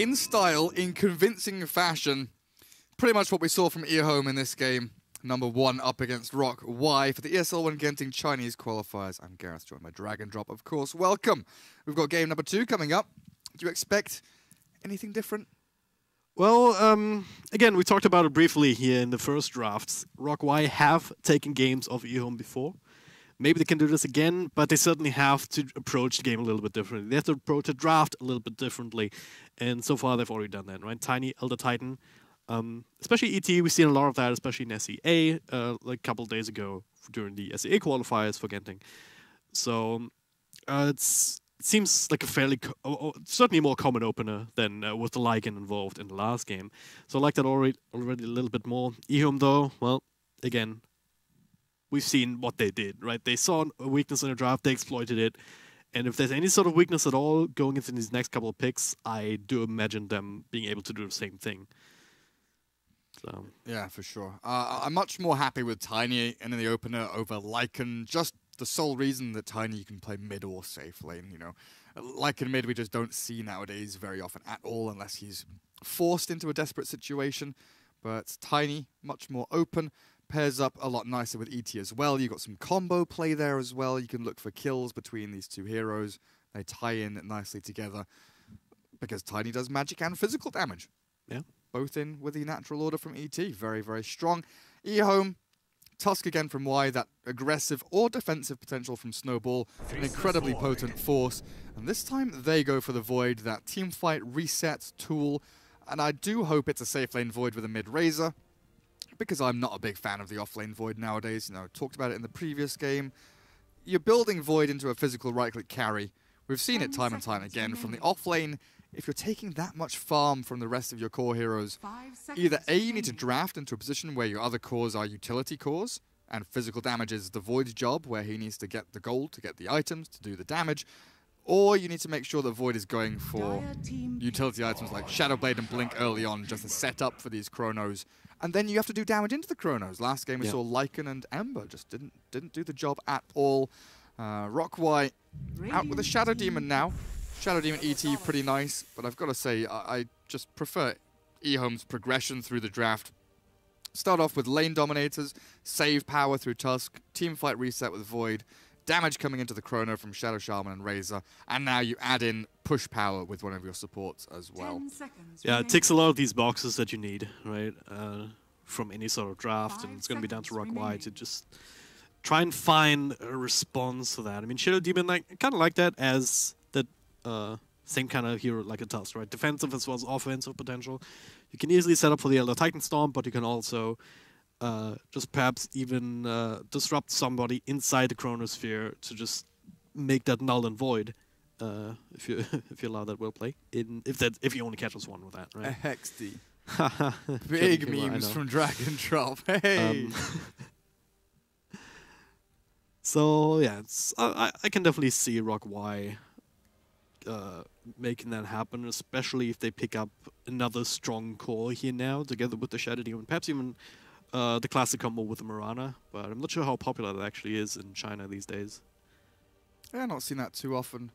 in style, in convincing fashion. Pretty much what we saw from EHOME in this game. Number 1 up against Rock.Y for the ESL One Genting Chinese qualifiers. I'm Gareth, joined by Drag and Drop, of course. Welcome. We've got game number 2 coming up. Do you expect anything different? Well, again, we talked about it briefly here in the first drafts. Rock.Y have taken games of EHOME before. Maybe they can do this again, but they certainly have to approach the game a little bit differently. They have to approach the draft a little bit differently. And so far, they've already done that, right? Tiny, Elder Titan. Especially ET, we've seen a lot of that, especially in SEA, like a couple of days ago during the SEA qualifiers for Genting. So it seems like a fairly, certainly more common opener than with the Lycan involved in the last game. So I like that already a little bit more. EHOME, though, well, again, we've seen what they did, right? They saw a weakness in the draft, they exploited it. And if there's any sort of weakness at all going into these next couple of picks, I do imagine them being able to do the same thing. So. Yeah, for sure. I'm much more happy with Tiny in the opener over Lycan. Just the sole reason that Tiny you can play mid or safe lane. You know, Lycan mid we just don't see nowadays very often at all, unless he's forced into a desperate situation. But Tiny, much more open, pairs up a lot nicer with ET as well. You got some combo play there as well. You can look for kills between these two heroes. They tie in nicely together because Tiny does magic and physical damage. Yeah. Both in with the natural order from ET. Very, very strong. EHOME, Tusk again from Y, that aggressive or defensive potential from Snowball. An incredibly potent force. And this time they go for the Void, that teamfight reset tool. And I do hope it's a safe lane Void with a mid-Razor, because I'm not a big fan of the off-lane Void nowadays. You know, talked about it in the previous game. You're building Void into a physical right-click carry. We've seen it time and time again from the off-lane. If you're taking that much farm from the rest of your core heroes, either A, you need to draft into a position where your other cores are utility cores, and physical damage is the Void's job, where he needs to get the gold, to get the items, to do the damage, or you need to make sure that Void is going for utility items like Shadowblade and Blink early on, just to set up for these Chronos, and then you have to do damage into the Chronos. Last game we saw Lycan and Ember just didn't do the job at all. Rock.Y out with a Shadow Demon now. Shadow Demon ET, pretty nice, but I've got to say, I just prefer EHOME's progression through the draft. Start off with lane dominators, save power through Tusk, teamfight reset with Void, damage coming into the Chrono from Shadow Shaman and Razor, and now you add in push power with one of your supports as well. Yeah, it ticks a lot of these boxes that you need, right, from any sort of draft, and it's going to be down to Rock.Y to just try and find a response to that. I mean, Shadow Demon, kind of like that as that same kind of hero like a Tusk, right? Defensive as well as offensive potential. You can easily set up for the Elder Titan Storm, but you can also just perhaps even disrupt somebody inside the Chronosphere to just make that null and void. If you allow that will play, if you only catch us one with that, right? A Hexty. Big memes from Drag and Drop. Hey. So yeah, I can definitely see Rock.Y making that happen, especially if they pick up another strong core here now, together with the Shadow Demon, perhaps even the classic combo with the Mirana, but I'm not sure how popular that actually is in China these days. Yeah, not seen that too often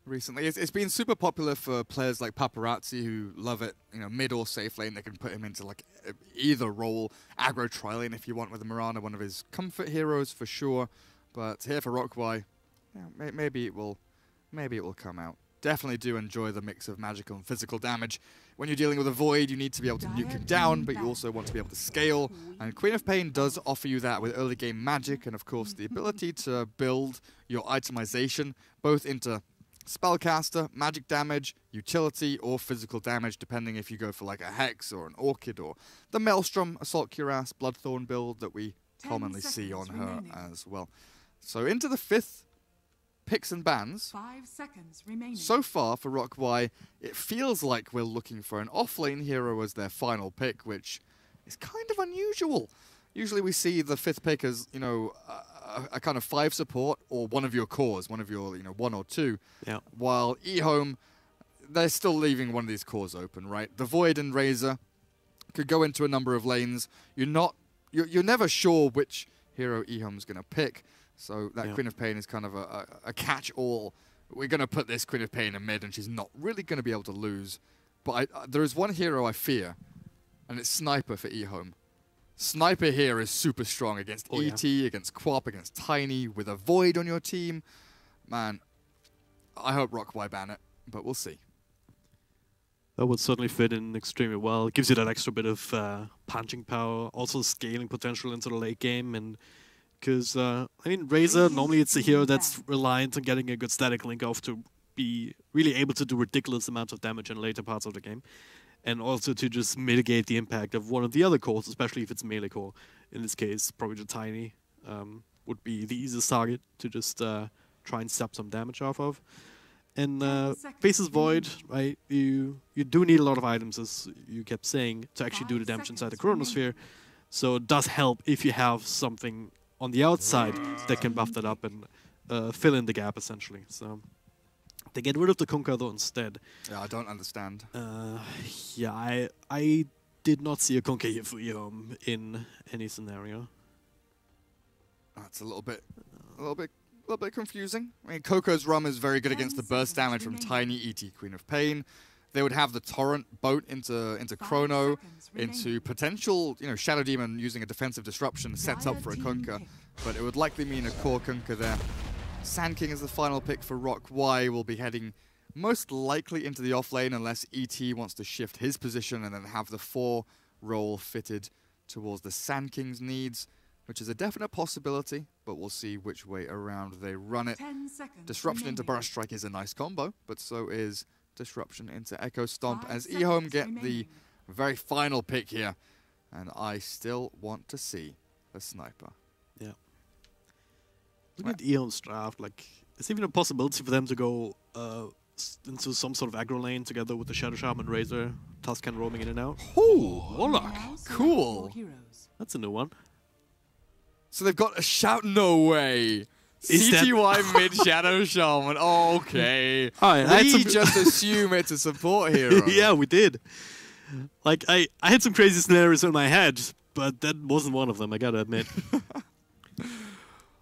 recently. It's been super popular for players like Paparazzi who love it, you know, mid or safe lane. They can put him into like either role, aggro tri-lane if you want with the Mirana, one of his comfort heroes for sure. But here for Rock.Y, yeah, maybe it will come out. Definitely do enjoy the mix of magical and physical damage. When you're dealing with a Void, you need to be able to nuke him down, but you also want to be able to scale. And Queen of Pain does offer you that with early game magic, and of course the ability to build your itemization both into spellcaster, magic damage, utility, or physical damage, depending if you go for like a Hex or an Orchid or the Maelstrom Assault Cuirass Bloodthorn build that we commonly see on her as well. So into the 5th picks and bans. 5 seconds remaining. So far for Rock.Y, it feels like we're looking for an off-lane hero as their final pick, which is kind of unusual. Usually we see the 5th pick as, you know, a kind of 5 support or one of your cores, one of your, you know, 1 or 2. Yeah. While EHOME, they're still leaving one of these cores open, right? The Void and Razor could go into a number of lanes. You're never sure which hero EHOME's going to pick. So that Queen of Pain is kind of a catch-all. We're going to put this Queen of Pain in mid, and she's not really going to be able to lose But there is one hero I fear, and it's Sniper for EHOME. Sniper here is super strong against ET, against Quap, against Tiny, with a Void on your team. Man, I hope Rock.Y ban it, but we'll see. That would certainly fit in extremely well. It gives you that extra bit of punching power, also scaling potential into the late game. And because, I mean, Razor, normally it's a hero that's reliant on getting a good static link off to be really able to do ridiculous amounts of damage in later parts of the game. And also to just mitigate the impact of one of the other cores, especially if it's melee core. In this case, probably the Tiny would be the easiest target to just try and step some damage off of. And Faceless Void, right? You do need a lot of items, as you kept saying, to actually do the damage inside the Chronosphere. So it does help if you have something on the outside that can buff that up and fill in the gap, essentially. So they get rid of the Kunkka, though, instead. Yeah, I don't understand. Yeah, I did not see a Kunkka here for EHOME in any scenario. That's a little bit confusing. I mean, Coco's Rum is very good against the burst damage from Tiny, ET, Queen of Pain. They would have the Torrent boat into Chrono, into potential, Shadow Demon using a defensive disruption sets up for a Kunkka, but it would likely mean a core Kunkka there. Sand King is the final pick for Rock.Y. Will be heading most likely into the off lane unless ET wants to shift his position and then have the 4 role fitted towards the Sand King's needs, which is a definite possibility, but we'll see which way around they run it. Disruption into Burst Strike is a nice combo, but so is Disruption into Echo Stomp as EHOME get the very final pick here, and I still want to see a Sniper. Yeah. Look at EHOME's draft, like, it's even a possibility for them to go into some sort of aggro lane together with the Shadow Shaman, Razor, Tuscan roaming in and out. Oh, Warlock. Cool. That's a new one. So they've got a shout. No way. CTY mid Shadow Shaman. Okay. We just assume it's a support hero. Yeah, we did. Like, I had some crazy scenarios in my head, but that wasn't one of them, I gotta admit.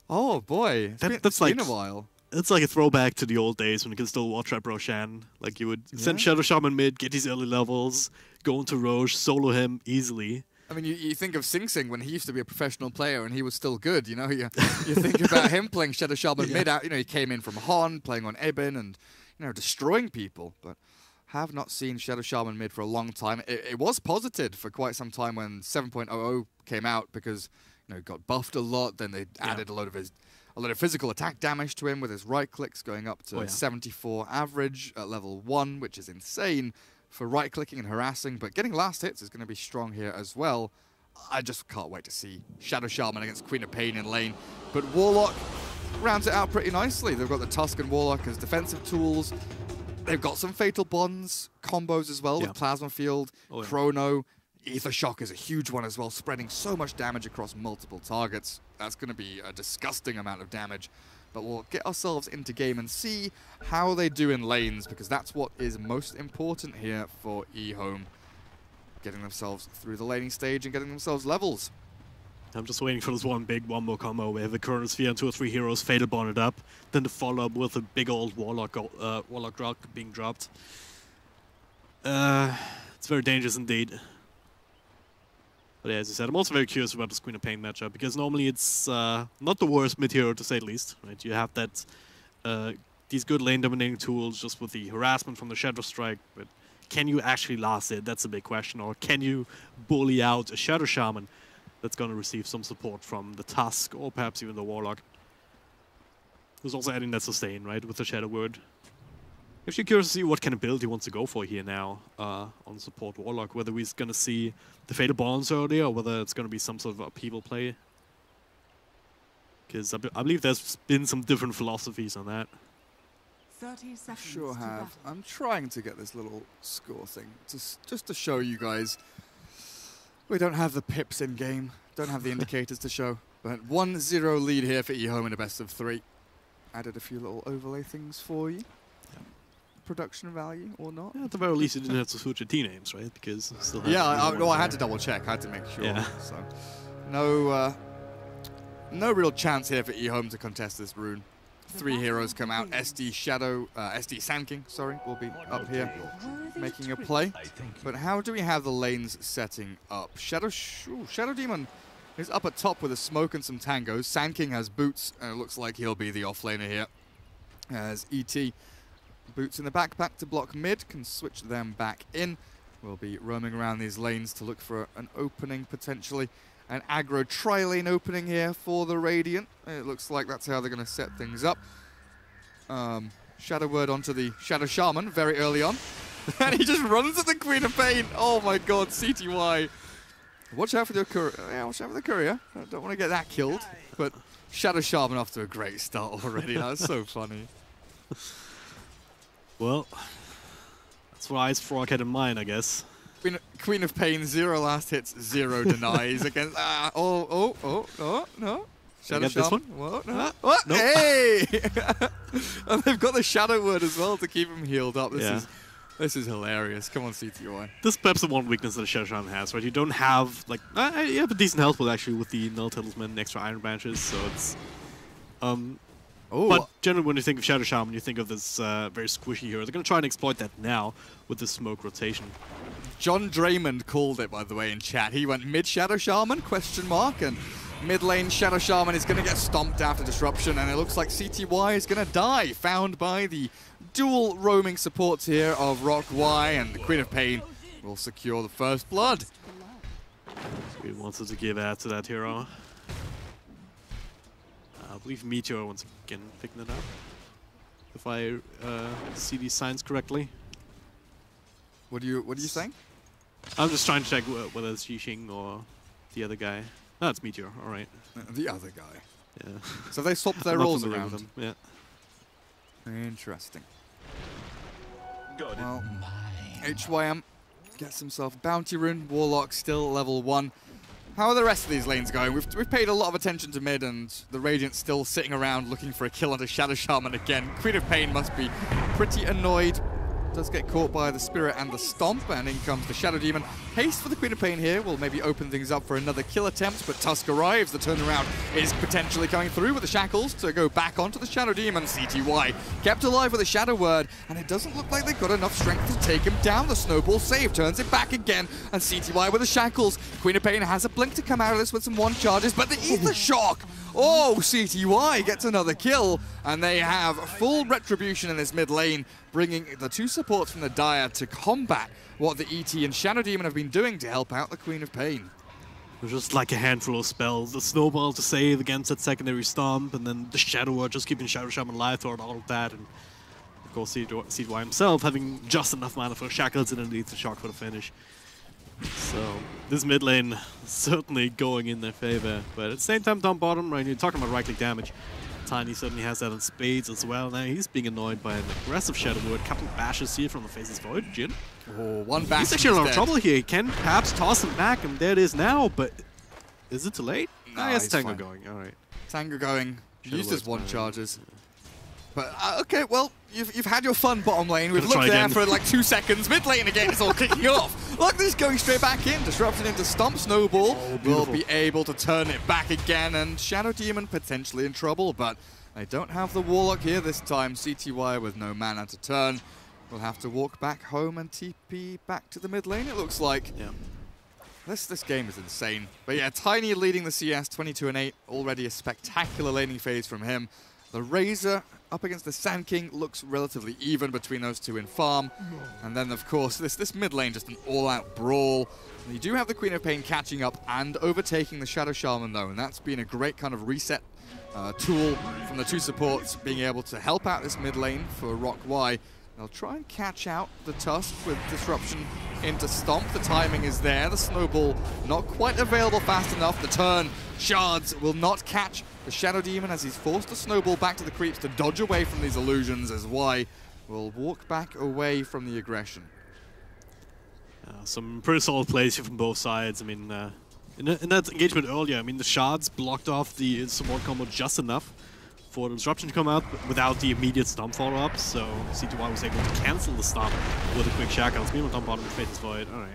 Oh boy, that's like been a while. It's like a throwback to the old days when you can still watch Rep Roshan. Like you would send Shadow Shaman mid, get these early levels, go into Roche, solo him easily. I mean, you think of Sing Sing when he used to be a professional player and he was still good. You think about him playing Shadow Shaman mid out. He came in from Hon, playing on Eben and destroying people. But have not seen Shadow Shaman mid for a long time. It was posited for quite some time when 7.00 came out because got buffed a lot. Then they added a lot of physical attack damage to him with his right clicks going up to 74 average at level 1, which is insane for right clicking and harassing. But getting last hits is going to be strong here as well. I just can't wait to see Shadow Shaman against Queen of Pain in lane. But Warlock rounds it out pretty nicely. They've got the Tuscan Warlock as defensive tools. They've got some Fatal Bonds combos as well with Plasma Field, Chrono. Ether Shock is a huge one as well, spreading so much damage across multiple targets. That's going to be a disgusting amount of damage. But we'll get ourselves into game and see how they do in lanes, because that's what is most important here for EHOME. Getting themselves through the laning stage and getting themselves levels. I'm just waiting for this one more combo where the Chronosphere and 2 or 3 heroes Fatal Bonded up, then the follow-up with a big old Warlock Rock being dropped. It's very dangerous indeed. But yeah, as you said, I'm also very curious about this Queen of Pain matchup, because normally it's not the worst mid hero, to say the least. Right? You have that these good lane dominating tools just with the harassment from the Shadow Strike, but can you actually last it? That's a big question. Or can you bully out a Shadow Shaman that's going to receive some support from the Tusk or perhaps even the Warlock? There's also adding that sustain, right, with the Shadow Word. Actually curious to see what kind of build he wants to go for here now on support Warlock. Whether he's going to see the Fatal Bonds earlier or whether it's going to be some sort of upheaval play. Because I believe there's been some different philosophies on that. 30 seconds. Sure have. I'm trying to get this little score thing just to show you guys. We don't have the pips in game, don't have the indicators to show. But 1-0 lead here for EHOME in a best of 3. Added a few little overlay things for you. Production value or not? Yeah, at the very least, you didn't have to switch your team names, right? Because you still have I had to double check. I had to make sure. Yeah. So, no real chance here for EHOME to contest this rune. 3 heroes come out. SD Sand King, sorry, will be up here making a play. But how do we have the lanes setting up? Shadow Demon is up at top with a smoke and some tangos. Sand King has boots, and it looks like he'll be the offlaner here. As ET boots in the back to block mid, can switch them back in. We'll be roaming around these lanes to look for an opening potentially. An aggro tri-lane opening here for the Radiant. It looks like that's how they're going to set things up. Shadow Word onto the Shadow Shaman very early on. And he just runs at the Queen of Pain. Oh my god, CTY. Watch out for the courier. Yeah, watch out for the courier. I don't want to get that killed. But Shadow Shaman off to a great start already. That's so funny. Well, that's what Ice Frog had in mind, I guess. Queen of Pain, 0 last hits, 0 denies against. No. Shadow Shaman. What? No. What? Nope. Hey! And they've got the Shadow Word as well to keep him healed up. This is hilarious. Come on, CTY. This is perhaps the one weakness that the Shadow Shaman has, right? You don't have, like, you have a decent health pool actually with the Null Talisman and extra Iron Branches, so it's. But generally, when you think of Shadow Shaman, you think of this very squishy hero. They're going to try and exploit that now with the smoke rotation. John Draymond called it, by the way, in chat. He went mid Shadow Shaman, ? And mid lane Shadow Shaman is going to get stomped after disruption, and it looks like CTY is going to die, found by the dual roaming supports here of Rock.Y, and the Queen of Pain will secure the first blood. He wants us to give out to that hero. I believe Meteor once again picking it up, if I see these signs correctly. What are you saying? I'm just trying to check whether it's Yixing or the other guy. No, it's Meteor. All right. The other guy. Yeah. So they swapped their roles around. Them. Yeah. Interesting. Well, HYM gets himself a bounty rune. Warlock still level 1. How are the rest of these lanes going? We've paid a lot of attention to mid, and the Radiant still sitting around looking for a kill onto Shadow Shaman again. Queen of Pain must be pretty annoyed. Does get caught by the Spirit and the Stomp, and in comes the Shadow Demon. Haste for the Queen of Pain here will maybe open things up for another kill attempt, but Tusk arrives. The turnaround is potentially coming through with the Shackles to go back onto the Shadow Demon. CTY kept alive with a Shadow Word, and it doesn't look like they've got enough strength to take him down. The Snowball save turns it back again, and CTY with the Shackles. Queen of Pain has a blink to come out of this with some 1 charges, but the Ether Shock! Oh, CTY gets another kill, and they have full retribution in this mid lane, bringing the 2 supports from the Dire to combat what the ET and Shadow Demon have been doing to help out the Queen of Pain. Just like a handful of spells. The Snowball to save against that secondary Stomp, and then the Shadow Word just keeping Shadow Shaman alive throughout all of that. And of course, CTY himself having just enough mana for Shackles and then the Shock for the finish. So this mid lane certainly going in their favor, but at the same time down bottom, right, you're talking about right-click damage. Tiny certainly has that in spades as well. Now he's being annoyed by an aggressive Shadow Word. Couple bashes here from the Faceless Void. Jin. Oh, 1 bash. He's actually in a lot of trouble here. He can perhaps toss him back, and there it is now, but is it too late? No, yes, Tango going. All right. Tango going. Used his 1 charges. But, okay, well, you've had your fun bottom lane. We've looked there for like 2 seconds. Mid lane again, it's all kicking off. Look, this is going straight back in. Disruption into Stomp. Snowball will be able to turn it back again. And Shadow Demon potentially in trouble, but they don't have the Warlock here this time. CTY with no mana to turn will have to walk back home and TP back to the mid lane, it looks like. Yeah. This game is insane. But yeah, Tiny leading the CS 22-8. Already a spectacular laning phase from him. The Razor up against the Sand King looks relatively even between those 2 in farm. And then, of course, this mid lane, just an all-out brawl. And you do have the Queen of Pain catching up and overtaking the Shadow Shaman, though. And that's been a great kind of reset tool from the 2 supports, being able to help out this mid lane for Rock.Y. They'll try and catch out the Tusk with disruption into Stomp. The timing is there. The Snowball not quite available fast enough. The turn, Shards will not catch the Shadow Demon as he's forced to Snowball back to the creeps to dodge away from these illusions, as Y will walk back away from the aggression. Some pretty solid plays here from both sides. I mean, in that engagement earlier, I mean, the Shards blocked off the support combo just enough for the disruption to come out without the immediate Stomp follow-up, so CTY was able to cancel the Stomp with a quick Shackles. Meanwhile, down bottom, Faceless Void. Alright.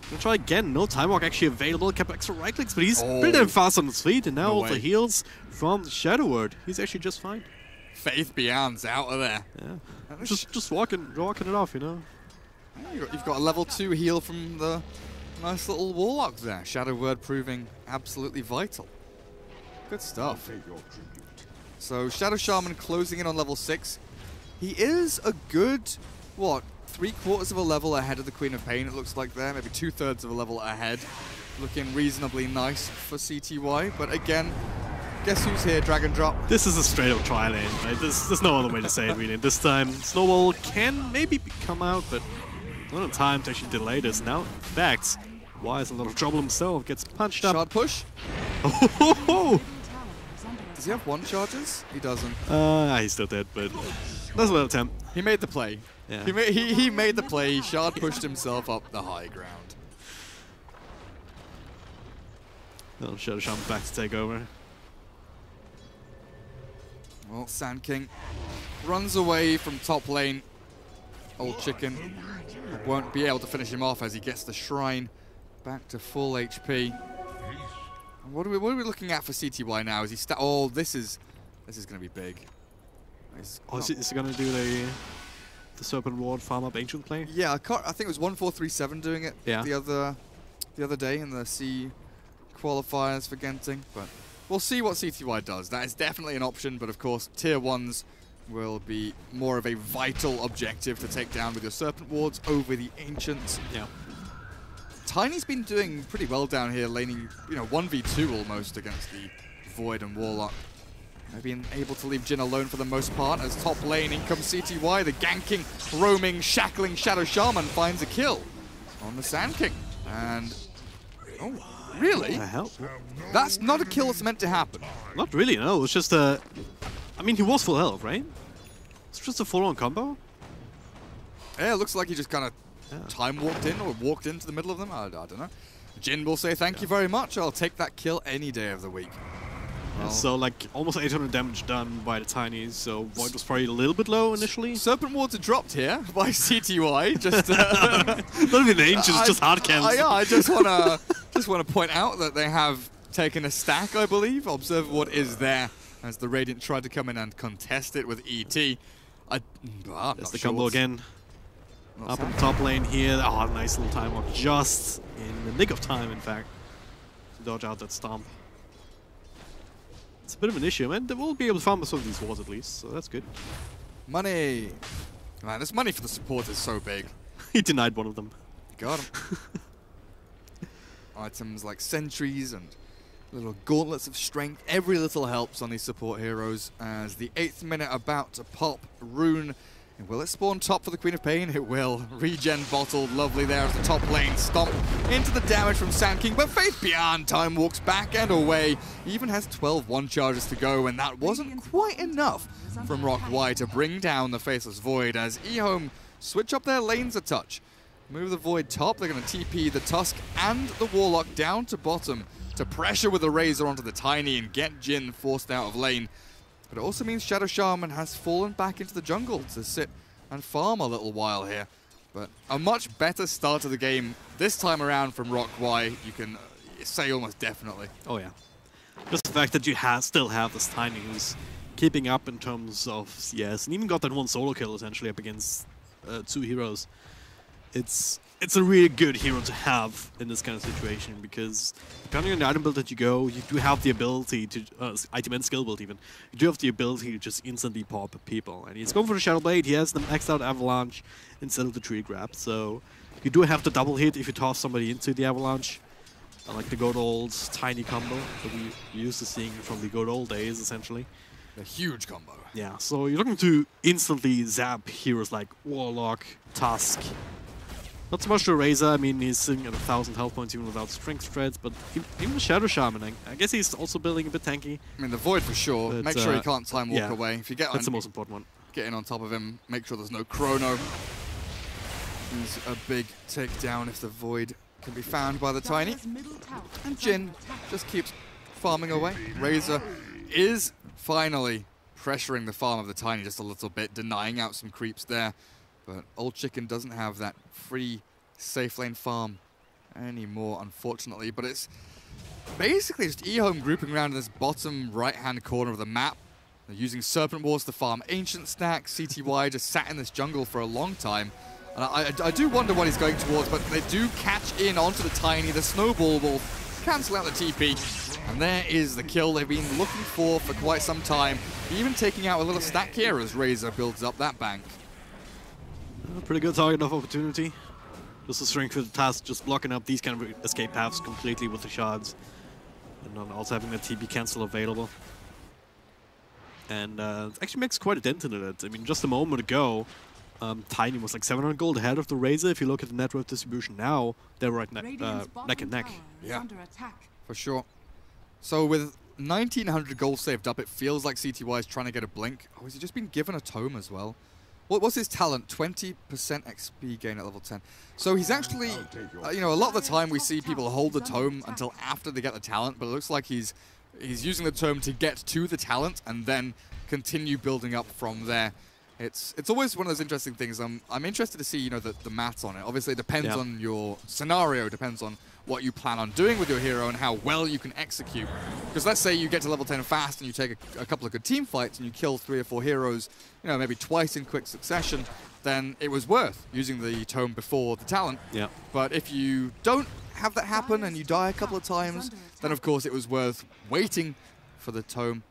Gonna try again. No Time Walk actually available. Kept extra right-clicks, but he's pretty damn fast on his feet, and now all the heals from the Shadow Word. He's actually just fine. Faith Beyond's out of there. Yeah. Just walking it off, you know. You've got a level 2 heal from the nice little Warlock there. Shadow Word proving absolutely vital. Good stuff. So Shadow Shaman closing in on level 6. He is a good, what, 3/4 of a level ahead of the Queen of Pain, it looks like there. Maybe 2/3 of a level ahead. Looking reasonably nice for CTY. But again, guess who's here, Dragon Drop? This is a straight up trial lane, right? There's no other way to say it, really. This time, Snowball can maybe come out, but not in time to actually delay this. Now, in fact, Y is in a lot of trouble himself, gets punched up. Shard push? Oh! Does he have 1 charges? He doesn't. He's still dead, but that's a little attempt. He made the play. Yeah. He made the play. He shard pushed himself up the high ground. Well, Shadow Shaman's back to take over. Well, Sand King runs away from top lane. Old Chicken won't be able to finish him off as he gets the shrine back to full HP. What are we looking at for CTY now? Is he oh, this is going to be big. Is he going to do the Serpent Ward farm up Ancient play? Yeah, I think it was 1437 doing it the other day in the C qualifiers for Genting, but we'll see what CTY does. That is definitely an option, but of course tier 1s will be more of a vital objective to take down with your Serpent Wards over the Ancients. Yeah. Tiny's been doing pretty well down here, laning, 1v2 almost against the Void and Warlock. They've been able to leave Jin alone for the most part as top lane in comes CTY. The ganking, roaming, shackling Shadow Shaman finds a kill on the Sand King. And, oh, really? What the hell? That's not a kill that's meant to happen. Not really, no. It was just a... I mean, he was full health, right? It's just a full-on combo. Yeah, it looks like he just kind of time walked in or walked into the middle of them. I don't know. Jin will say thank you very much. I'll take that kill any day of the week. Well, so, like, almost 800 damage done by the Tinies, so Void was probably a little bit low initially. Serpent Wards are dropped here by CTY. Just not even Ancients, just hard camps. Yeah, I just want to point out that they have taken a stack, I believe. Observer Ward is there as the Radiant tried to come in and contest it with ET. That's the combo again. Up in the top lane here. Oh, nice little time walk. Just in the nick of time, in fact, to dodge out that stomp. It's a bit of an issue, and they will be able to farm some of these wards at least, so that's good. Money! Man, this money for the support is so big. He denied one of them. Got him. Items like sentries and little gauntlets of strength. Every little helps on these support heroes as the 8th minute about to pop. Rune. And will it spawn top for the Queen of Pain? It will. Regen bottled. Lovely there as the top lane stomp into the damage from Sand King. But Faith Beyond time walks back and away. He even has 12 1 charges to go, and that wasn't quite enough from Rock.Y to bring down the Faceless Void as EHOME switch up their lanes a touch. Move the Void top. They're going to TP the Tusk and the Warlock down to bottom to pressure with the Razor onto the Tiny and get Jin forced out of lane. But it also means Shadow Shaman has fallen back into the jungle to sit and farm a little while here. But a much better start to the game this time around from Rock.Y, you can say almost definitely. Oh yeah. Just the fact that you still have this Tiny who's keeping up in terms of CS, and even got that one solo kill essentially up against 2 heroes. It's a really good hero to have in this kind of situation because depending on the item build that you go, you do have the ability to, item and skill build even, you do have the ability to just instantly pop people. And he's going for the Shadow Blade, he has the maxed out Avalanche instead of the Tree Grab, so you do have the double hit if you toss somebody into the Avalanche. Like the good old Tiny combo that we used to seeing from the good old days essentially. A huge combo. Yeah, so you're looking to instantly zap heroes like Warlock, Tusk. Not so much the Razor, I mean he's sitting at 1,000 health points even without strength threads, but even the Shadow Shaman, I guess he's also building a bit tanky. I mean the Void for sure, but, make sure he can't time walk away. If you get that's the most important one. Get in on top of him, make sure there's no chrono. He's a big takedown if the Void can be found by the Tiny. And Jin just keeps farming away. Razor is finally pressuring the farm of the Tiny just a little bit, denying out some creeps there. But Old Chicken doesn't have that free safe lane farm anymore, unfortunately. But it's basically just EHOME grouping around in this bottom right-hand corner of the map. They're using Serpent Wars to farm Ancient stacks. CTY just sat in this jungle for a long time. And I do wonder what he's going towards, but they do catch in onto the Tiny. The Snowball will cancel out the TP. And there is the kill they've been looking for quite some time. Even taking out a little stack here as Razor builds up that bank. Pretty good target of opportunity. Just a strength for the task, just blocking up these kind of escape paths completely with the shards. And then also having the TP cancel available. And it actually makes quite a dent in it. I mean, just a moment ago, Tiny was like 700 gold ahead of the Razor. If you look at the net worth distribution now, they're right neck and neck. Yeah, for sure. So with 1900 gold saved up, it feels like CTY is trying to get a blink. Oh, has he just been given a tome as well? What's his talent? 20% XP gain at level 10. So he's actually, you know, a lot of the time we see people hold the tome until after they get the talent, but it looks like he's using the tome to get to the talent and then continue building up from there. It's always one of those interesting things. I'm interested to see, you know, the maths on it. Obviously, it depends on your scenario, depends on what you plan on doing with your hero and how well you can execute. Because let's say you get to level 10 fast and you take a couple of good team fights and you kill 3 or 4 heroes, you know, maybe twice in quick succession, then it was worth using the tome before the talent. Yeah. But if you don't have that happen and you die a couple of times, then of course it was worth waiting for the tome.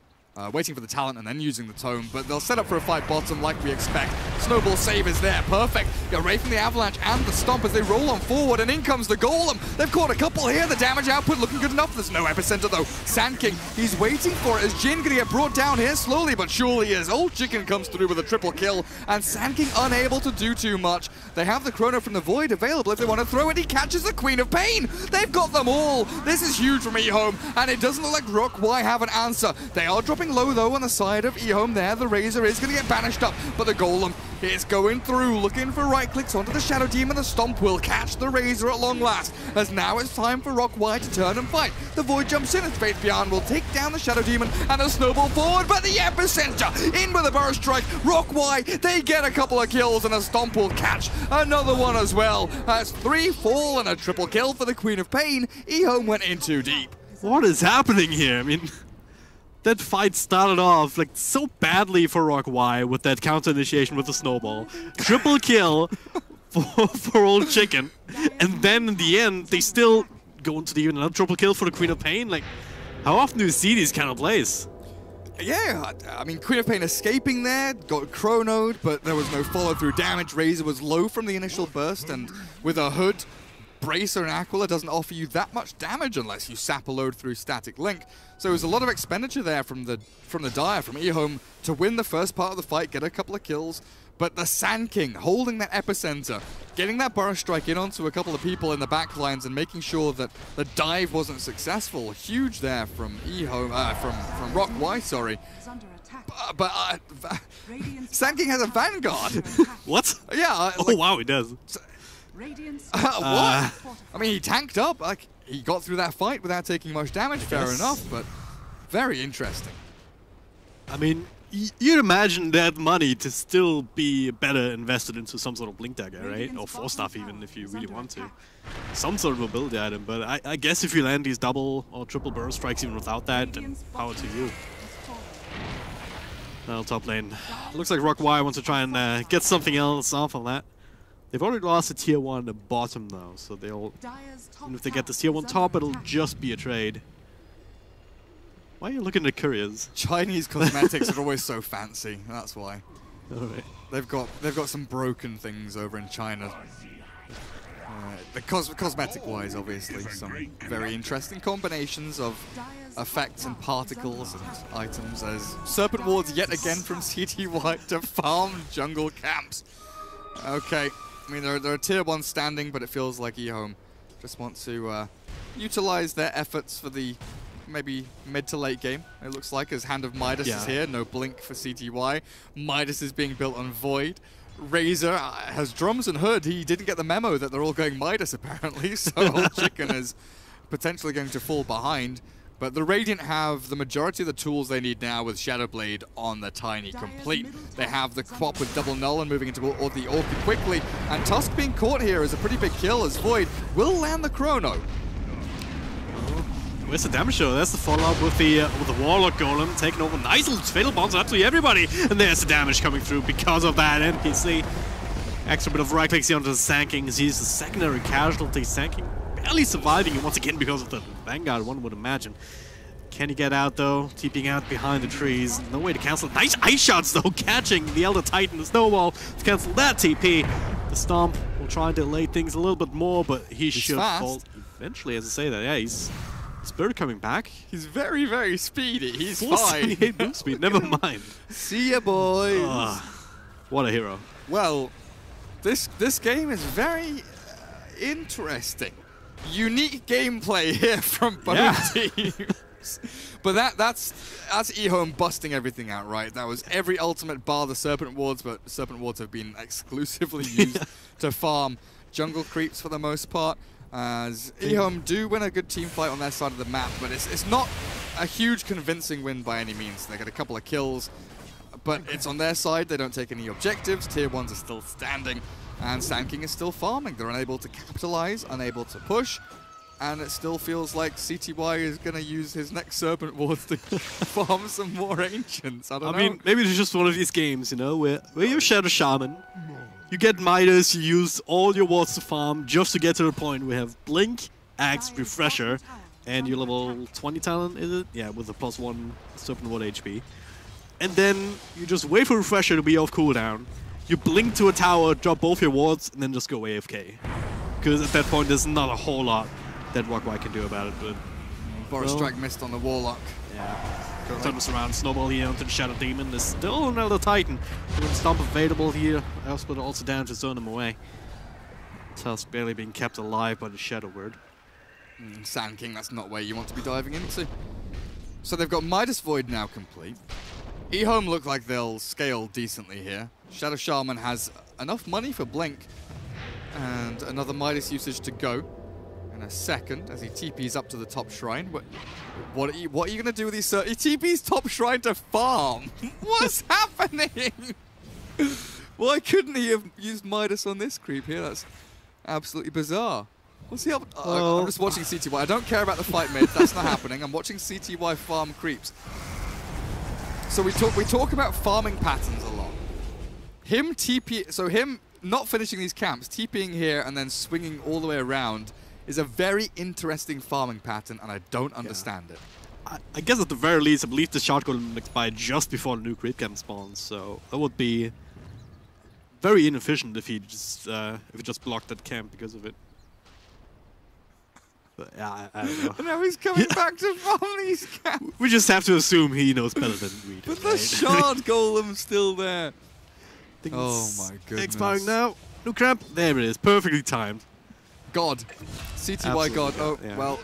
Waiting for the talent and then using the tome, but they'll set up for a fight bottom like we expect. Snowball save is there, perfect. Get away from the Avalanche and the Stomp as they roll on forward, and in comes the Golem. They've caught a couple here, the damage output looking good enough. There's no epicenter though. Sand King, he's waiting for it. Is Jin gonna get brought down here slowly but surely as Old Chicken comes through with a triple kill, and Sand King unable to do too much. They have the Chrono from the Void available if they want to throw it. He catches the Queen of Pain. They've got them all. This is huge from EHOME, and it doesn't look like Rock.Y have an answer. They are dropping low though on the side of EHOME there. The Razor is going to get banished up, but the Golem is going through, looking for right clicks onto the Shadow Demon. The Stomp will catch the Razor at long last, as now it's time for Rock.Y to turn and fight. The Void jumps in, and Faith Beyond will take down the Shadow Demon, and a Snowball forward, but the epicenter in with a burst strike. Rock.Y, they get a couple of kills, and a Stomp will catch another one as well. That's 3 fall and a triple kill for the Queen of Pain. EHOME went in too deep. What is happening here? I mean, that fight started off like so badly for Rock.Y with that counter initiation with the Snowball. Triple kill for Old Chicken. And then in the end, they still go into the even another triple kill for the Queen of Pain. Like, how often do you see these kind of plays? Yeah, I mean, Queen of Pain escaping there, got chronoed, but there was no follow-through damage. Razor was low from the initial burst, and with a hood, Bracer and Aquila doesn't offer you that much damage unless you sap a load through Static Link. So it was a lot of expenditure there from the Dire, from EHOME, to win the first part of the fight, get a couple of kills. But the Sand King holding that epicenter, getting that burst strike in onto a couple of people in the back lines and making sure that the dive wasn't successful. Huge there from EHOME, from Rock.Y, sorry. But Sand King has a Vanguard. What? Yeah. Oh wow, he does. What? I mean, he tanked up. Like, he got through that fight without taking much damage. Fair enough, but very interesting. I mean, you'd imagine that money to still be better invested into some sort of Blink Dagger, right? Or 4-stuff even, if you really want to. Some sort of ability item, but I guess if you land these double or triple burst strikes even without that, then power to you. Now top lane. Looks like Rock.Y wants to try and get something else off of that. They've already lost a tier 1 bottom now, so they'll, even if they get the tier 1 top, it'll just be a trade. Why are you looking at Couriers? Chinese cosmetics are always so fancy, that's why. Alright. They've got some broken things over in China. The cosmetic-wise, obviously, some very interesting combinations of effects and particles and items as Serpent Wards yet again from CTY to farm jungle camps. Okay. I mean, they're a tier 1 standing, but it feels like EHOME just want to utilize their efforts for the maybe mid to late game. It looks like as Hand of Midas is here, no blink for CTY. Midas is being built on Void. Razor has drums and hood. He didn't get the memo that they're all going Midas apparently, so Old Chicken is potentially going to fall behind. But the Radiant have the majority of the tools they need now with Shadowblade on the Tiny complete. They have the Quap with Double Null and moving into the Orchid quickly. And Tusk being caught here is a pretty big kill as Void will land the Chrono. Where's the damage show? There's the follow-up with the Warlock Golem taking over. Nice little fatal bombs absolutely everybody. And there's the damage coming through because of that NPC. Extra bit of right clicks here onto the Sand King. He's the secondary casualty. Sand King barely surviving it once again because of the Vanguard, one would imagine. Can he get out though? TPing out behind the trees. No way to cancel. Nice ice shots though, catching the Elder Titan, the Snowball to cancel that TP. The Stomp will try and delay things a little bit more, but he should fall eventually, as I say that. Yeah, he's Spirit coming back. He's very, very speedy. He's fine. 478 move speed, never mind. See ya, boys. What a hero. Well, this game is very interesting. Unique gameplay here from both teams. But that's EHOME busting everything out, right? That was every ultimate bar the Serpent Wards, but Serpent Wards have been exclusively used to farm jungle creeps for the most part. As EHOME do win a good team fight on their side of the map, but it's not a huge convincing win by any means. They get a couple of kills, but it's on their side. They don't take any objectives. Tier 1s are still standing, and Sand King is still farming. They're unable to capitalize, unable to push, and it still feels like CTY is going to use his next Serpent Wards to farm some more Ancients. I mean, maybe it's just one of these games, you know, where you're Shadow Shaman. You get Midas, you use all your wards to farm just to get to the point where you have Blink, Axe, Refresher, and your level 20 talent, is it? Yeah, with the +1 Serpent Ward HP. And then you just wait for Refresher to be off cooldown. You blink to a tower, drop both your wards, and then just go AFK. Because at that point, there's not a whole lot that Rock.Y can do about it. But Boris Strike missed on the Warlock. Yeah. Turns around, Snowball here onto the Shadow Demon. There's still another Titan. Stomp available here. Elspeth also down to zone him away. Tusk barely being kept alive by the Shadow Word. Sand King, that's not where you want to be diving into. So they've got Midas Void now complete. EHOME look like they'll scale decently here. Shadow Shaman has enough money for Blink and another Midas usage to go in a second as he TPs up to the top shrine. But what are you going to do with these? He TPs top shrine to farm. What's happening? Why couldn't he have used Midas on this creep here? That's absolutely bizarre. What's he up? I'm just watching CTY. I don't care about the fight mid. That's not happening. I'm watching CTY farm creeps. So we talk about farming patterns a lot. Him not finishing these camps, TPing here and then swinging all the way around is a very interesting farming pattern, and I don't understand it. I guess at the very least, I believe the shot golem expired just before the new creep camp spawns, so that would be very inefficient if he just blocked that camp because of it. But yeah, I don't know. And now he's coming back to farm these camps. We just have to assume he knows better than we do. But the shard golem's still there. Oh my goodness. Expiring now. New camp. There it is. Perfectly timed. God. CTY Absolutely God. Oh, yeah. Well.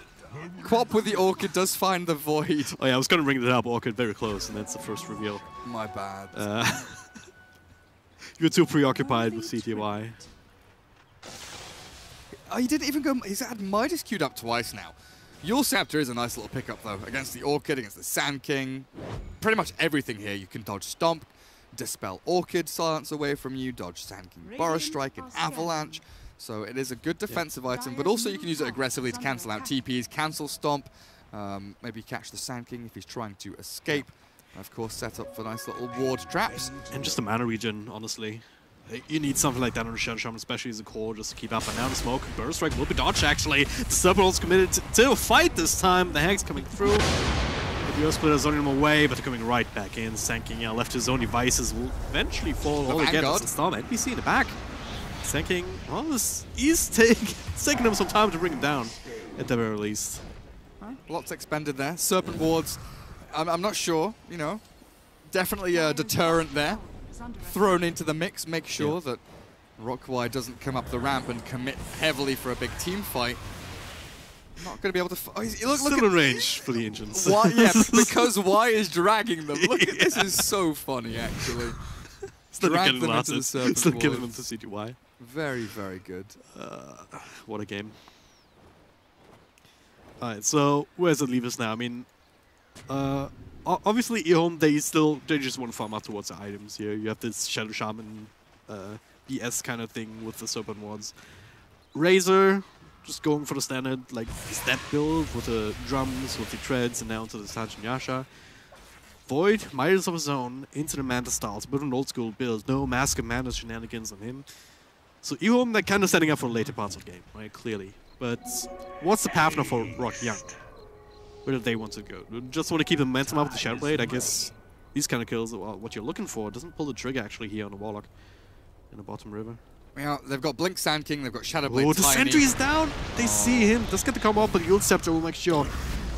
Quap with the Orchid does find the void. Oh yeah, I was going to bring that up. Orchid very close, and that's the first reveal. My bad. You're too preoccupied with CTY. Oh, he didn't even go. He's had Midas queued up twice now. Your Scepter is a nice little pickup, though, against the Orchid, against the Sand King. Pretty much everything here. You can dodge Stomp, Dispel Orchid, silence away from you, dodge Sand King, Burrow Strike, and Avalanche. So it is a good defensive item, but also you can use it aggressively to cancel out TPs, cancel Stomp, maybe catch the Sand King if he's trying to escape. And of course, set up for nice little ward traps. And just a mana regen, honestly. You need something like that on the Shadow Shaman, especially as a core, just to keep up. And now the smoke, Burrow Strike will be dodged, actually. The Serpent's committed to a fight this time. The Hag's coming through. The Earth Splitter zoning him away, but they're coming right back in. Sand King left his own devices, will eventually fall all again. It's the Storm NPC in the back. Sand King, well, he's taking him some time to bring him down, at the very least. Lots expended there. Serpent Wards, I'm not sure, you know. Definitely a deterrent there. Thrown into the mix, make sure that Rock.Y doesn't come up the ramp and commit heavily for a big team fight. Not going to be able to... Oh, look Still in range for the engines. Why, yeah, because Y is dragging them. Look at this, is so funny, actually. Drag them into the Serpent Still killing them to CTY. Very, very good. What a game. Alright, so where does it leave us now? I mean, obviously EHOME, they just want to farm out towards the items here. You have this Shadow Shaman BS kind of thing with the Serpent Wards. Razor just going for the standard like stat build with the drums, with the treads, and now into the Sergeant Yasha. Void, Midas of his own, into the Manta styles, a bit of an old school build, no Mask of Madness shenanigans on him. So EHOME, they're kind of setting up for the later parts of the game, right, clearly. But what's the path now for Rock.Y? Where do they want to go? Just want to keep the momentum up with the Shadow Blade? I guess these kind of kills are what you're looking for. It doesn't pull the trigger actually here on the Warlock in the bottom river. Yeah, they've got Blink Sand King, they've got Shadow Blade. Oh, the sentry is down! They see him. Does get to come up, but the Yield Scepter will make sure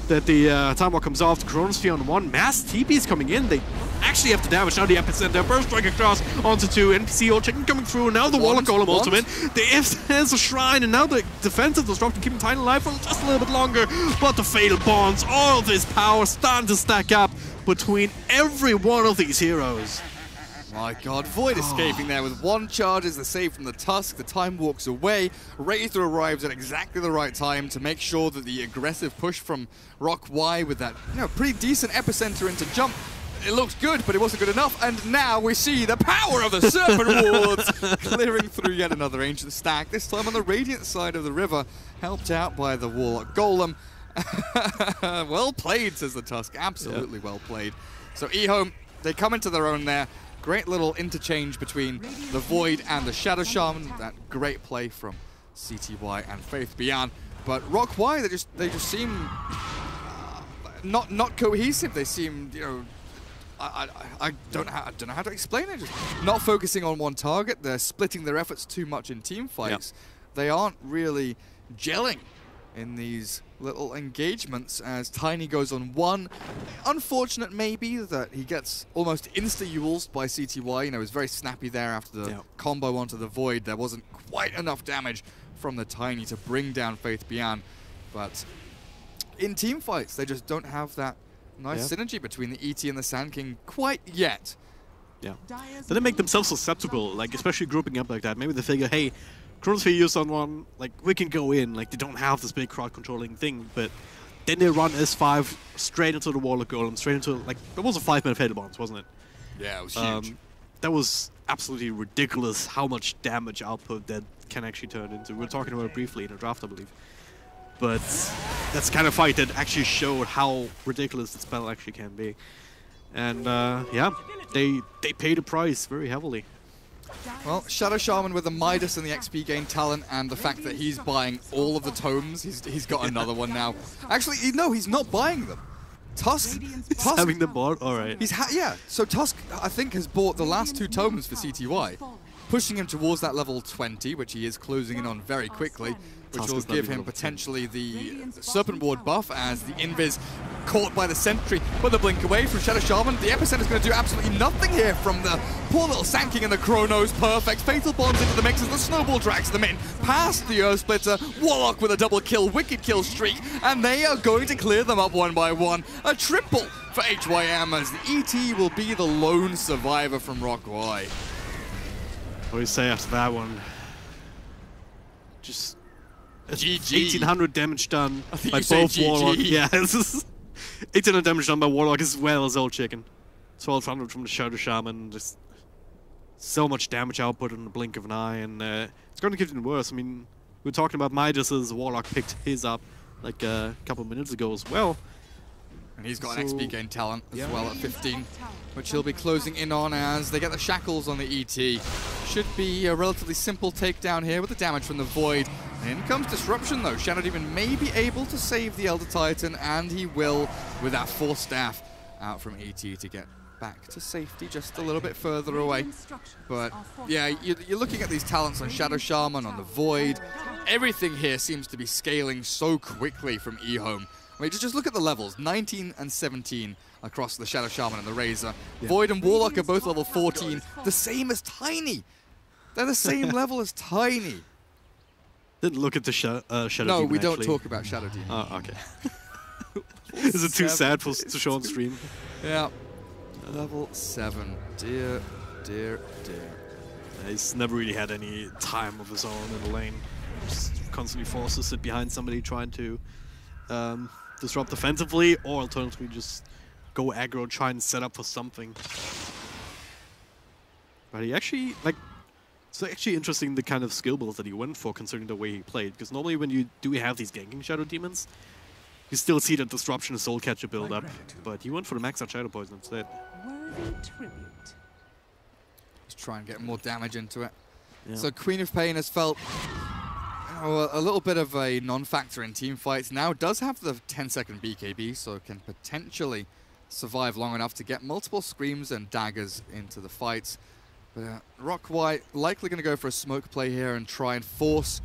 that the Time Walk comes off. The Chronosphere on 1. Mass TP is coming in. They actually have to damage. Now the Epicenter. Burst Strike across onto 2. NPC all chicken coming through. Now the Warlock Golem ultimate. There's a Shrine, and now the defensive disruptor keeping Tiny alive for just a little bit longer. But the Fatal Bonds, all this power starting to stack up between every one of these heroes. My god, Void escaping there with 1 charge is the save from the Tusk. The Time walks away. Razor arrives at exactly the right time to make sure that the aggressive push from Rock.Y with that, pretty decent epicenter into jump. It looks good, but it wasn't good enough. And now we see the power of the Serpent Wards clearing through yet another Ancient Stack. This time on the Radiant side of the river, helped out by the Warlock Golem. Well played, says the Tusk. Absolutely well played. So EHOME, they come into their own there. Great little interchange between the Void and the Shadow Shaman. That great play from CTY and Faith Beyond. But Rock.Y, they just seem not cohesive. They seem, I don't know how to explain it. Just not focusing on one target. They're splitting their efforts too much in team fights. Yep. They aren't really gelling in these little engagements as Tiny goes on 1. Unfortunate maybe that he gets almost insta-uled by CTY. He was very snappy there after the combo onto the Void. There wasn't quite enough damage from the Tiny to bring down Faith Beyond. But in team fights, they just don't have that nice synergy between the ET and the Sand King quite yet. Yeah. Then they make themselves susceptible, like especially grouping up like that. Maybe they figure, hey, Chronosphere used on 1, like, we can go in, like, they don't have this big crowd-controlling thing, but then they run S5 straight into the Warlock Golem, straight into, like, that was a 5-minute Fatal Bonds, wasn't it? Yeah, it was huge. That was absolutely ridiculous how much damage output that can actually turn into. We were talking about it briefly in a draft, I believe. But that's the kind of fight that actually showed how ridiculous the spell actually can be. And, yeah, they pay the price very heavily. Well, Shadow Shaman with the Midas and the XP gain talent and the fact that he's buying all of the tomes. He's got another one now. Actually, no, he's not buying them. Tusk having them bought? Alright. Yeah, so Tusk, I think, has bought the last 2 tomes for CTY, pushing him towards that level 20, which he is closing in on very quickly, which will give him potentially the Serpent Ward buff as the Invis caught by the Sentry, put the blink away from Shadow Shaman. The Epicenter is going to do absolutely nothing here from the poor little Sand King and the Chronos. Perfect. Fatal Bonds into the mix as the Snowball drags them in. Past the Earth Splitter, Warlock with a double kill, wicked kill streak, and they are going to clear them up 1 by 1. A triple for HYM as the ET will be the lone survivor from Rock.Y. What do you say after that one? Just GG. 1800 damage done by both Warlock. Yeah, 1800 damage done by Warlock as well as Old Chicken. 1200 from the Shadow Shaman. Just so much damage output in the blink of an eye, and it's going to get even worse. I mean, we were talking about Midas as Warlock picked his up like a couple of minutes ago as well. And he's got an XP gain talent as well at 15, which he'll be closing in on as they get the shackles on the ET. Should be a relatively simple takedown here with the damage from the Void. In comes Disruption though. Shadow Demon may be able to save the Elder Titan, and he will with that Force Staff out from ET to get back to safety just a little bit further away. But yeah, you're looking at these talents on Shadow Shaman, on the Void. Everything here seems to be scaling so quickly from EHOME. Wait, just look at the levels, 19 and 17 across the Shadow Shaman and the Razor. Yeah. Void and Warlock are both level 14, the same as Tiny. They're the same level as Tiny. Didn't look at the Shadow Demon, No, we don't actually. talk about Shadow Demon. Oh, okay. Is it too sad to show on stream? Yeah. Level 7. Dear, dear, dear. He's never really had any time of his own in the lane. Just constantly forced to sit behind somebody trying to disrupt defensively, or alternatively just go aggro, try and set up for something. But he actually, like, It's actually interesting the kind of skill builds that he went for, considering the way he played. Because normally when you do have these ganking Shadow Demons, you still see that Disruption and Soul Catcher build up. But he went for the max out Shadow Poison instead. Worthy tribute. Let's try and get more damage into it. Yeah. So Queen of Pain has felt a little bit of a non-factor in team fights. Now does have the 10-second BKB, so can potentially survive long enough to get multiple screams and daggers into the fights. But Rock.Y likely going to go for a smoke play here and try and force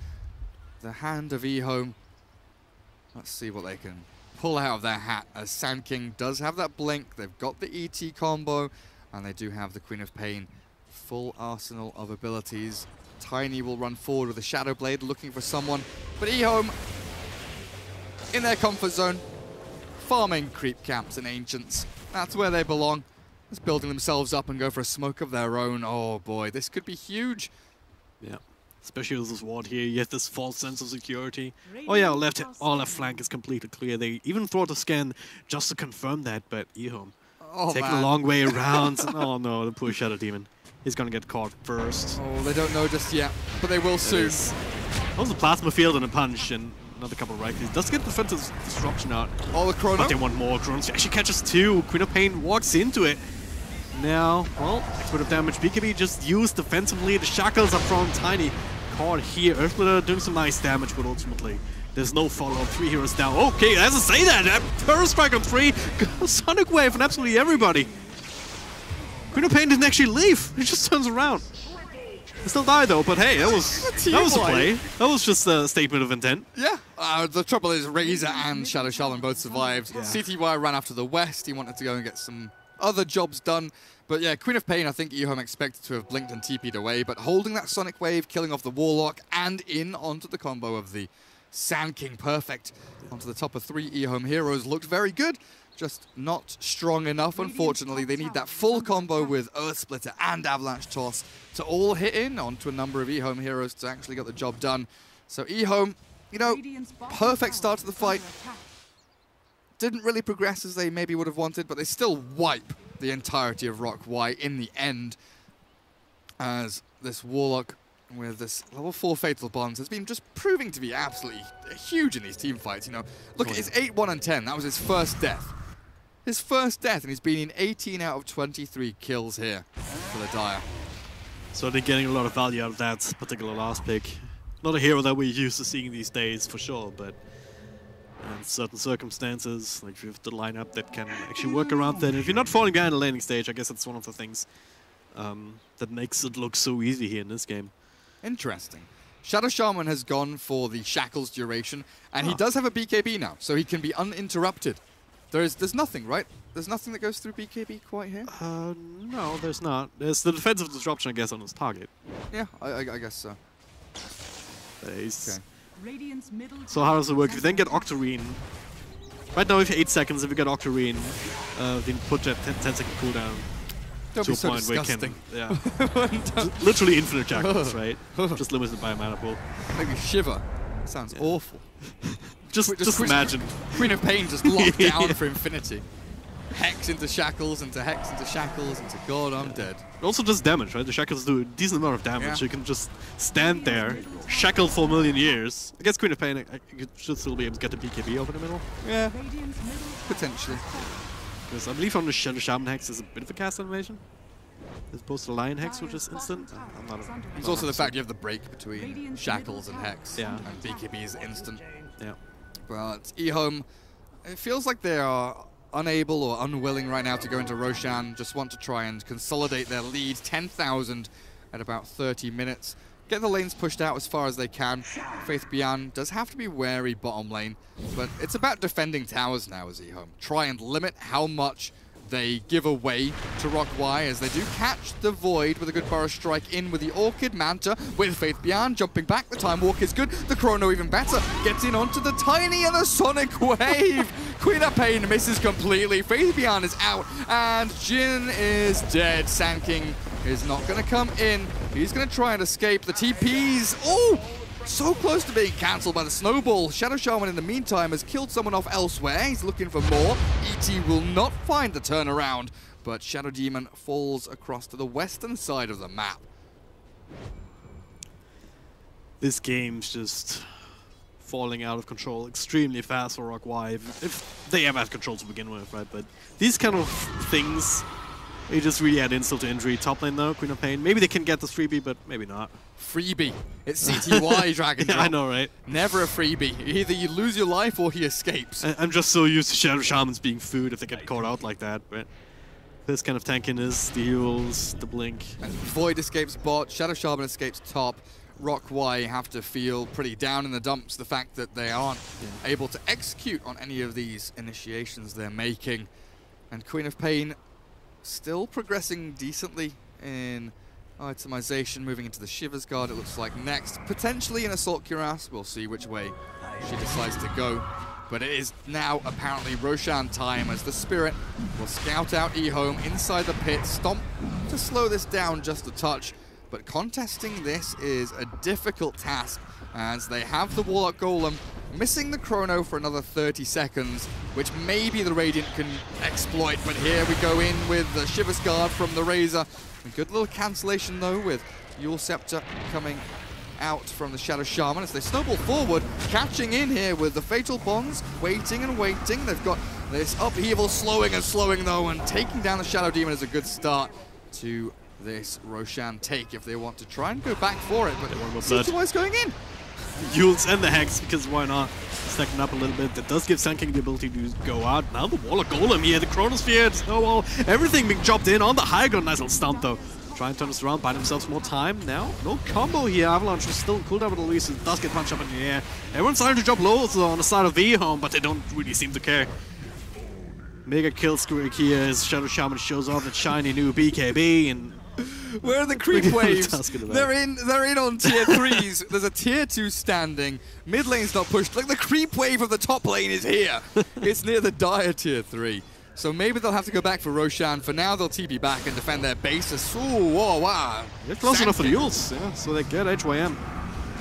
the hand of EHOME. Let's see what they can pull out of their hat, as Sand King does have that blink. They've got the ET combo, and they do have the Queen of Pain. Full arsenal of abilities. Tiny will run forward with a Shadow Blade looking for someone, but EHOME in their comfort zone, farming creep camps and ancients. That's where they belong. Just building themselves up and go for a smoke of their own. Oh boy, this could be huge. Yeah, especially with this ward here, you have this false sense of security. Oh yeah, our left flank is completely clear. They even throw the scan just to confirm that, but EHOME taking a long way around. Oh no, the poor Shadow Demon. He's gonna get caught first. Oh, they don't know just yet, but they will soon. That was a Plasma Field and a punch, and another couple of right clicks. Does get defensive disruption out. Oh, the Chrono. But they want more. Chrono actually catches two. Queen of Pain walks into it. Now, well, expert of damage. BKB just used defensively. The shackles are from Tiny. Caught here. Earthsplitter doing some nice damage, but ultimately there's no follow-up. 3 heroes down. Okay, it doesn't say that. First strike on 3. Sonic Wave on absolutely everybody. Queen of Pain didn't actually leave. He just turns around. He still died though, but hey, that was a play. That was just a statement of intent. Yeah. The trouble is Razor and Shadow Shaman both survived. Yeah. CTY ran after the West. He wanted to go and get some other jobs done. But yeah, Queen of Pain, I think EHOME expected to have blinked and TP'd away, but holding that Sonic Wave, killing off the Warlock, and in onto the combo of the Sand King, perfect. Onto the top of 3 EHOME heroes, looked very good. Just not strong enough, unfortunately. They need that full combo with Earth Splitter and Avalanche Toss to all hit in onto a number of EHOME heroes to actually get the job done. So EHOME, you know, perfect start to the fight. Didn't really progress as they maybe would have wanted, but they still wipe the entirety of Rock.Y in the end, as this Warlock with this level 4 Fatal Bonds has been just proving to be absolutely huge in these team fights. You know, look at his 8-1 and 10. That was his first death. His first death, and he's been in 18 out of 23 kills here for the Dire. So they're getting a lot of value out of that particular last pick. Not a hero that we're used to seeing these days, for sure, but in certain circumstances, like with the lineup that can actually work around that. And if you're not falling behind the landing stage, I guess that's one of the things that makes it look so easy here in this game. Interesting. Shadow Shaman has gone for the Shackles duration, and he does have a BKB now, so he can be uninterrupted. There's nothing, right? There's nothing that goes through BKB quite here? No, there's not. There's the defensive disruption, I guess, on his target. Yeah, I guess so. Okay. So how does it work? If you then get Octarine, right now if you 8 seconds, if you get Octarine, then put that 10-second cooldown. Don't to be a so point disgusting. Where you can, yeah. Literally infinite Jackals, right? Just limited by a mana pool. Make me shiver. Sounds awful. just imagine. Queen of Pain just locked down for infinity. Hex into Shackles, into Hex, into Shackles, into God, I'm dead. It also does damage, right? The Shackles do a decent amount of damage. You can just stand there, shackled for a million years. I guess Queen of Pain I should still be able to get the BKB over the middle. Yeah, potentially. Because I believe on the Shaman Hex is a bit of a cast animation, as opposed to Lion Hex, which is instant. I'm not There's also the fact you have the break between Shackles and Hex, and BKB is instant. Yeah. But EHOME, it feels like they are unable or unwilling right now to go into Roshan, just want to try and consolidate their lead. 10,000 at about 30 minutes. Get the lanes pushed out as far as they can. Faith Bian does have to be wary bottom lane, but it's about defending towers now as EHOME. Try and limit how much they give away to Rock.Y as they do catch the Void with a good Burrow Strike in with the Orchid Manta with Faith Bian jumping back. The Time Walk is good. The Chrono even better. Gets in onto the Tiny and the Sonic Wave. Queen of Pain misses completely. Faith Bian is out and Jin is dead. Sand King is not going to come in. He's going to try and escape. The TPs. Oh! So close to being cancelled by the Snowball. Shadow Shaman in the meantime has killed someone off elsewhere. He's looking for more. ET will not find the turnaround, but Shadow Demon falls across to the western side of the map. this game's just falling out of control extremely fast for Rock.Y, if they ever had control to begin with, right? But these kind of things, they just really add insult to injury. Top lane though, Queen of Pain. Maybe they can get this freebie, but maybe not. Freebie. It's CTY Dragon Drop. I know, right? Never a freebie. Either you lose your life or he escapes. I'm just so used to Shadow Shamans being food if they get caught out like that, but this kind of tankiness, the heals, the blink. And Void escapes bot, Shadow Shaman escapes top. Rock.Y have to feel pretty down in the dumps, the fact that they aren't able to execute on any of these initiations they're making. And Queen of Pain still progressing decently in itemization, moving into the Shivers Guard, it looks like next. Potentially an Assault Cuirass, we'll see which way she decides to go. But it is now apparently Roshan time as the Spirit will scout out EHOME inside the pit, stomp to slow this down just a touch. But contesting this is a difficult task as they have the Warlock Golem missing the chrono for another 30 seconds, which maybe the Radiant can exploit. But here we go in with the Shivers Guard from the Razor. A good little cancellation though with Yule Scepter coming out from the Shadow Shaman as they snowball forward, catching in here with the Fatal Bonds, waiting and waiting. They've got this upheaval slowing and slowing though, and taking down the Shadow Demon is a good start to this Roshan take if they want to try and go back for it, but CTY's going in. Yules and the Hex, because why not? Stacking up a little bit. That does give Sun King the ability to go out. Now the Warlock Golem here, the Chronosphere, the Snowball, everything being chopped in on the high ground. Nice little stunt though. Try and turn this around, buy themselves more time. Now, no combo here. Avalanche is still in cooldown, but Luis does get punched up in the air. Everyone's starting to drop lows on the side of EHOME, but they don't really seem to care. Mega kill streak here as Shadow Shaman shows off that shiny new BKB, and where are the creep waves? They're in on tier 3s. There's a tier 2 standing. Mid lane's not pushed. Like the creep wave of the top lane is here. It's near the dire tier 3. So maybe they'll have to go back for Roshan. For now, they'll TP back and defend their bases. Ooh, whoa, wow. They're close enough for the Yules, yeah, so they get HYM.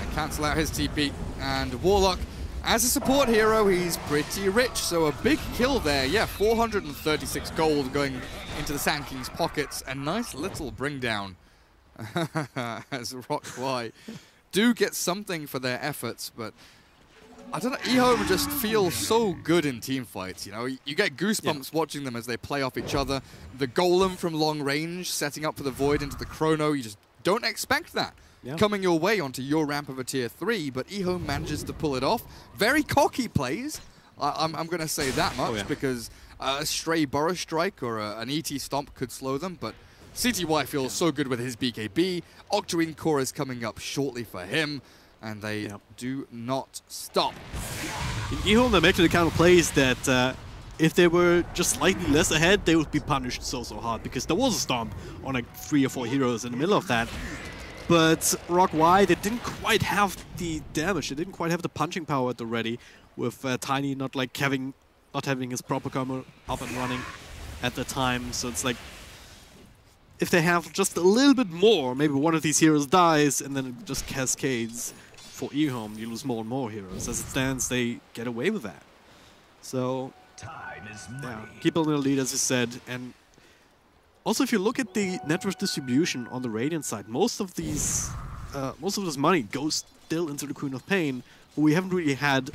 And cancel out his TP. And Warlock, as a support hero, he's pretty rich. So a big kill there. Yeah, 436 gold going into the Sand King's pockets. A nice little bring down as Rock.Y do get something for their efforts, but I don't know, EHOME just feels so good in team fights, you know? You get goosebumps watching them as they play off each other. The Golem from long range, setting up for the Void into the Chrono, you just don't expect that coming your way onto your ramp of a tier 3, but EHOME manages to pull it off. Very cocky plays, I'm going to say that much, because a stray Burrow Strike or an ET Stomp could slow them, but CTY feels so good with his BKB. Octarine Core is coming up shortly for him, and they do not stop. In EHOME, they're making the kind of plays that if they were just slightly less ahead, they would be punished so hard, because there was a stomp on like 3 or 4 heroes in the middle of that. But Rock.Y, they didn't quite have the damage, they didn't quite have the punching power at the ready, with Tiny not having his proper combo up and running at the time. So it's like, if they have just a little bit more, maybe one of these heroes dies and then it just cascades. For EHOME, you lose more and more heroes. As it stands, they get away with that. So, keep building the lead, as you said. And also, if you look at the network distribution on the Radiant side, most of this money goes still into the Queen of Pain, but we haven't really had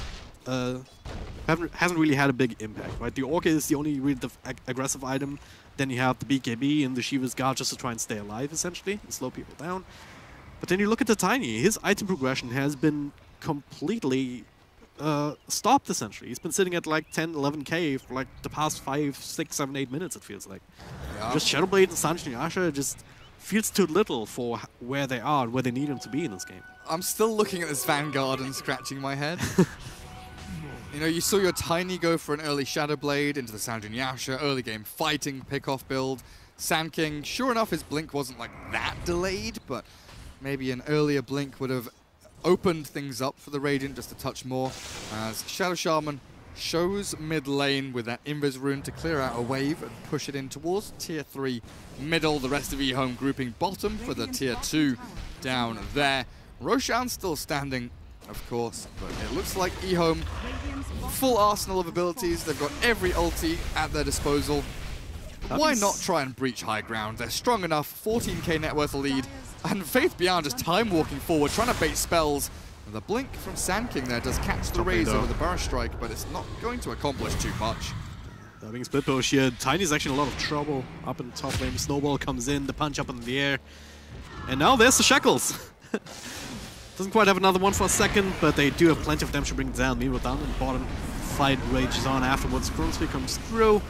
hasn't really had a big impact, right? The Orca is the only really aggressive item. Then you have the BKB and the Shiva's Guard just to try and stay alive, essentially, and slow people down. But then you look at the Tiny. His item progression has been completely stopped, essentially. He's been sitting at like 10, 11k for like the past 5, 6, 7, 8 minutes, it feels like. Yeah. Just Shadowblade and Sanjin Yasha just feels too little for where they are and where they need him to be in this game. I'm still looking at this Vanguard and scratching my head. You know, you saw your Tiny go for an early Shadowblade into the Sanjin Yasha, early game fighting, pick-off build. Sand King, sure enough, his blink wasn't like that delayed, but maybe an earlier blink would have opened things up for the Radiant just a touch more, as Shadow Shaman shows mid lane with that Invis rune to clear out a wave and push it in towards tier 3 middle. The rest of EHOME grouping bottom for the tier 2 down there. Roshan's still standing, of course, but it looks like EHOME, full arsenal of abilities. They've got every ulti at their disposal. Why not try and breach high ground? They're strong enough, 14k net worth lead. And Faith Beyond just time walking forward, trying to bait spells. And the blink from Sand King there does catch the Razor with a Burst Strike, but it's not going to accomplish too much. Being split push here, Tiny's actually in a lot of trouble up in the top lane. Snowball comes in, the punch up in the air. And now there's the Shackles. Doesn't quite have another one for a second, but they do have plenty of damage to bring it down. Meanwhile, down in the bottom, fight rages on afterwards. Gruntsby comes through.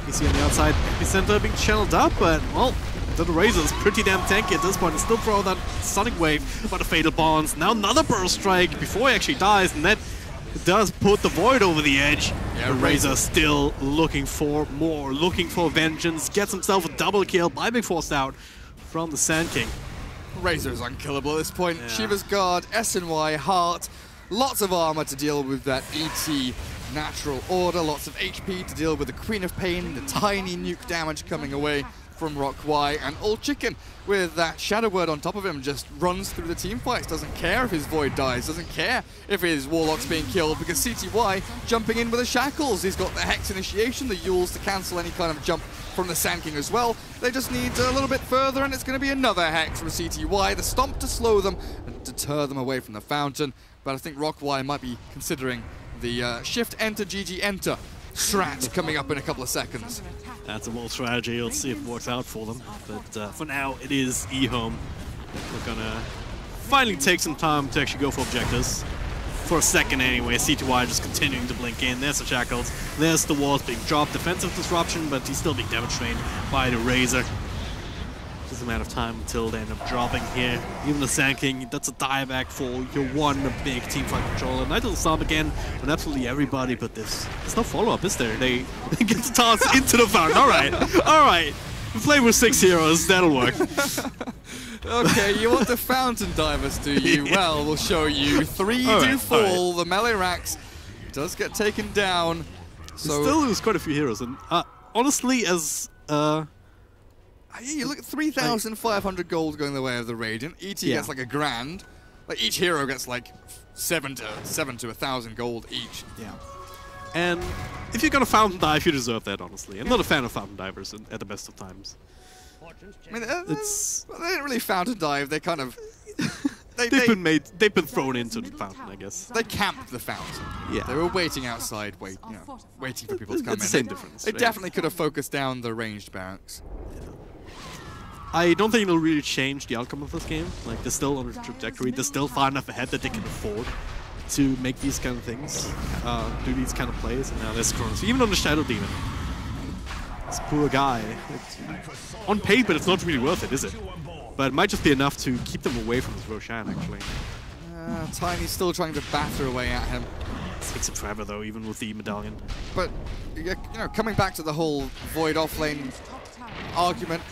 You see on the outside, Epicenter being channeled up, but, well, the Razor is pretty damn tanky at this point. And still throw that Sonic Wave, but the Fatal Bonds. Now another Burst Strike before he actually dies, and that does put the Void over the edge. Yeah, the Razor still looking for more, looking for vengeance. Gets himself a double kill by being forced out from the Sand King. Razor's unkillable at this point. Yeah. Shiva's Guard, SNY, Heart, lots of armor to deal with that ET natural order, lots of HP to deal with the Queen of Pain, the tiny nuke damage coming away from Rock.Y, and Old Chicken with that Shadow Word on top of him just runs through the team fights, doesn't care if his Void dies, doesn't care if his Warlock's being killed, because CTY jumping in with the Shackles. He's got the Hex Initiation, the Yules to cancel any kind of jump from the Sand King as well. They just need a little bit further, and it's going to be another Hex from CTY, the Stomp to slow them and deter them away from the Fountain. But I think Rock.Y might be considering the Shift Enter GG Enter strat coming up in a couple of seconds. That's a bold strategy. Let's see if it works out for them. But for now, it is EHOME. We're gonna finally take some time to actually go for objectives. For a second anyway, CTY just continuing to blink in. There's the Shackles. There's the walls being dropped. Defensive disruption, but he's still being damage trained by the Razor. Just a matter of time until they end up dropping here. Even the Sand King, that's a dieback for your one big teamfight controller. Night will stop again on absolutely everybody, but there's no follow-up, is there? They get the toss into the fountain. Alright. We play with 6 heroes, that'll work. Okay, you want the fountain divers, do you? Yeah. Well, we'll show you. 3 do fall. The melee Rax does get taken down. So still lose quite a few heroes, and honestly, as you look at 3,500 gold going the way of the Radiant. ET gets like $1,000. Like each hero gets like 7 to 1,000 gold each. Yeah. And if you're gonna fountain dive, you deserve that, honestly. I'm not a fan of fountain divers at the best of times. I mean, they didn't really fountain dive. They kind of they've been thrown into the fountain, I guess. They camped the fountain. Yeah. They were waiting outside, waiting for people to come in. It's the same difference. They definitely could have focused down the ranged barracks. I don't think it'll really change the outcome of this game. Like, they're still on a trajectory. They're still far enough ahead that they can afford to make these kind of things, do these kind of plays. And now there's Kronos, even on the Shadow Demon. This poor guy. It's on paper, it's not really worth it, is it? But it might just be enough to keep them away from this Roshan, actually. Tiny's still trying to batter away at him. It takes him forever, though, even with the medallion. But, you know, coming back to the whole Void offlane argument,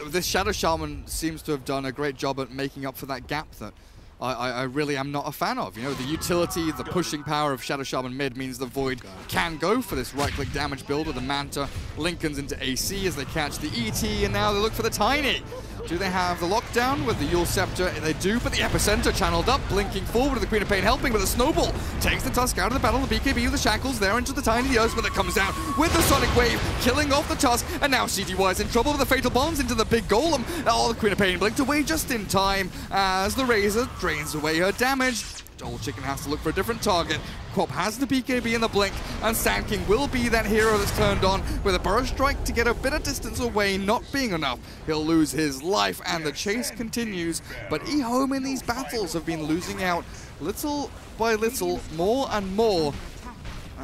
this Shadow Shaman seems to have done a great job at making up for that gap that I really am not a fan of. You know, the utility, the pushing power of Shadow Shaman mid means the Void can go for this right-click damage build with the Manta. Lincoln's into AC as they catch the ET, and now they look for the Tiny. Do they have the lockdown with the Yule Scepter? They do, but the Epicenter channeled up, blinking forward with the Queen of Pain helping, but the Snowball takes the Tusk out of the battle. The BKB with the Shackles there into the Tiny. The Earthsmith that comes down with the Sonic Wave, killing off the Tusk, and now CTY is in trouble with the Fatal Bonds into the big Golem. Oh, the Queen of Pain blinked away just in time as the Razor drains away her damage. Old Chicken has to look for a different target. Quop has the BKB in the blink, and Sand King will be that hero that's turned on with a Burst Strike to get a bit of distance away, not being enough. He'll lose his life, and the chase continues. But EHOME in these battles have been losing out little by little, more and more,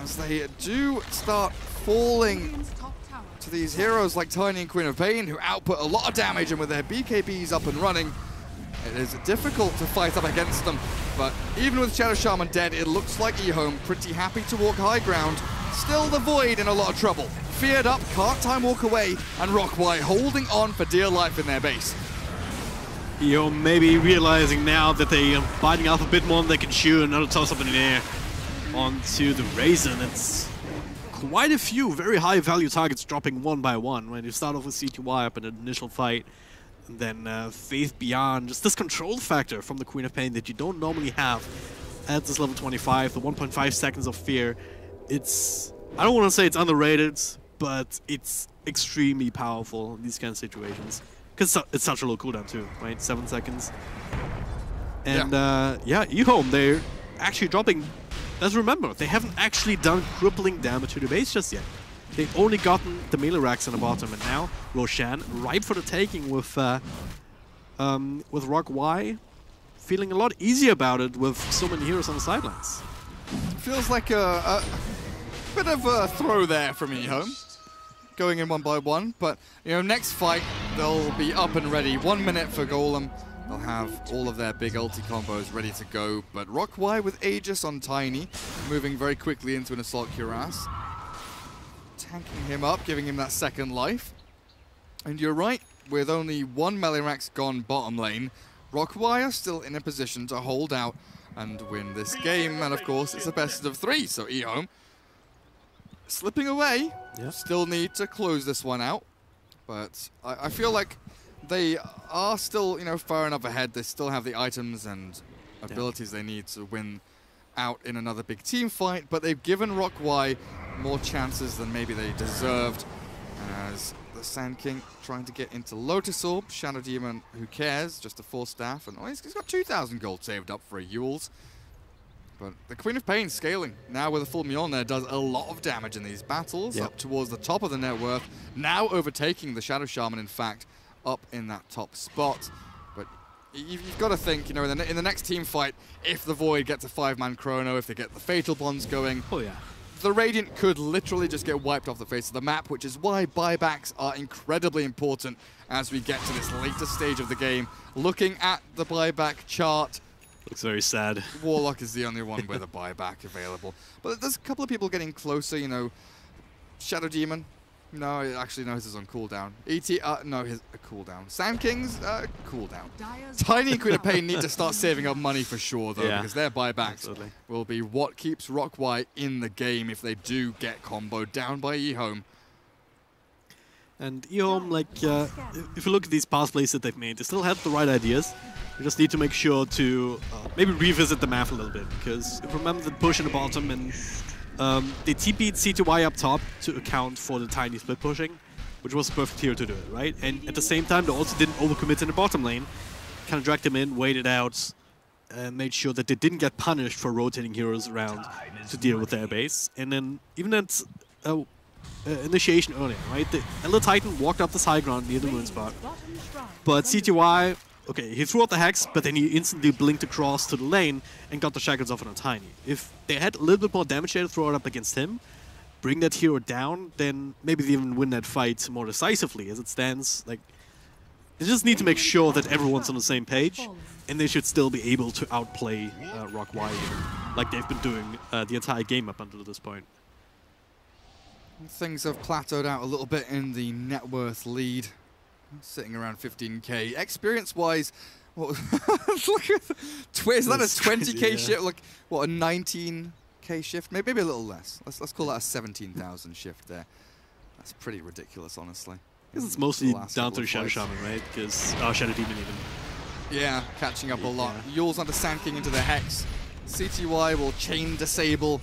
as they do start falling to these heroes like Tiny and Queen of Pain, who output a lot of damage, and with their BKBs up and running, it is difficult to fight up against them. But even with Shadow Shaman dead, it looks like EHOME pretty happy to walk high ground. Still the Void in a lot of trouble. Feared up, can't time walk away, and Rock.Y holding on for dear life in their base. EHOME maybe realizing now that they are biting off a bit more than they can chew. Another toss up in the air onto the Razor. And it's quite a few very high value targets dropping one by one when you start off with CTY up in an initial fight. And then Faith Beyond, just this control factor from the Queen of Pain that you don't normally have at this level 25, the 1.5 seconds of fear. It's, I don't want to say it's underrated, but it's extremely powerful in these kind of situations. Because it's such a low cooldown too, right? 7 seconds. And yeah, EHOME, they're actually dropping. Let's remember, they haven't actually done crippling damage to the base just yet. They've only gotten the melee racks in the bottom, and now Roshan, ripe for the taking with Rock.Y, feeling a lot easier about it with so many heroes on the sidelines. Feels like a bit of a throw there from EHOME, going in 1 by 1. But you know, next fight they'll be up and ready. 1 minute for Golem. They'll have all of their big ulti combos ready to go. But Rock.Y with Aegis on Tiny, moving very quickly into an Assault Cuirass, tanking him up, giving him that second life. And you're right, with only 1 melee rack's gone bottom lane, Rock.Y are still in a position to hold out and win this game. And of course, it's a best of 3, so EHOME slipping away. Still need to close this one out. But I feel like they are still, you know, far enough ahead. They still have the items and abilities they need to win out in another big team fight. But they've given Rock.Y more chances than maybe they deserved. As the Sand King trying to get into Lotus Orb. Shadow Demon, who cares? Just a 4 staff. And he's got 2,000 gold saved up for a Yules. But the Queen of Pain scaling. Now with a full Mjolnir does a lot of damage in these battles. Up towards the top of the net worth. Now overtaking the Shadow Shaman, in fact, up in that top spot. But you've got to think, you know, in the next team fight, if the Void gets a 5-man chrono, if they get the Fatal Bonds going, the Radiant could literally just get wiped off the face of the map, which is why buybacks are incredibly important as we get to this later stage of the game. Looking at the buyback chart, looks very sad. Warlock is the only one with a buyback available. But there's a couple of people getting closer, you know. Shadow Demon, no, actually no, his is on cooldown. No, his a cooldown. Sand King's cooldown. Tiny and Queen of Pain need to start saving up money for sure, though, because their buybacks will be what keeps Rock.Y in the game if they do get comboed down by EHOME. And EHOME, like, if you look at these past plays that they've made, they still have the right ideas. You just need to make sure to maybe revisit the math a little bit, because if you remember the push in the bottom, and they TP'd CTY up top to account for the Tiny split pushing, which was the perfect hero to do it, right? And at the same time, they also didn't overcommit in the bottom lane, kind of dragged them in, waited out, and made sure that they didn't get punished for rotating heroes around to deal with their base. And then even at initiation earlier, right? The Elder Titan walked up this high ground near the moon spot, but CTY, okay, he threw out the Hex, but then he instantly blinked across to the lane and got the Shackles off on a Tiny. If they had a little bit more damage there to throw it up against him, bring that hero down, then maybe they even win that fight more decisively. As it stands, like, they just need to make sure that everyone's on the same page, and they should still be able to outplay Rock.Y like they've been doing the entire game up until this point. Things have plateaued out a little bit in the net worth lead, sitting around 15k. Experience-wise, look at is that a 20k shift? Like, what, a 19k shift? Maybe a little less. Let's call that a 17,000 shift there. That's pretty ridiculous, honestly. Because it's mostly down to Shadow Shaman, right? Because Shadow Demon even. Yeah, catching up a lot. Yules onto Sand King into the Hex. CTY will chain disable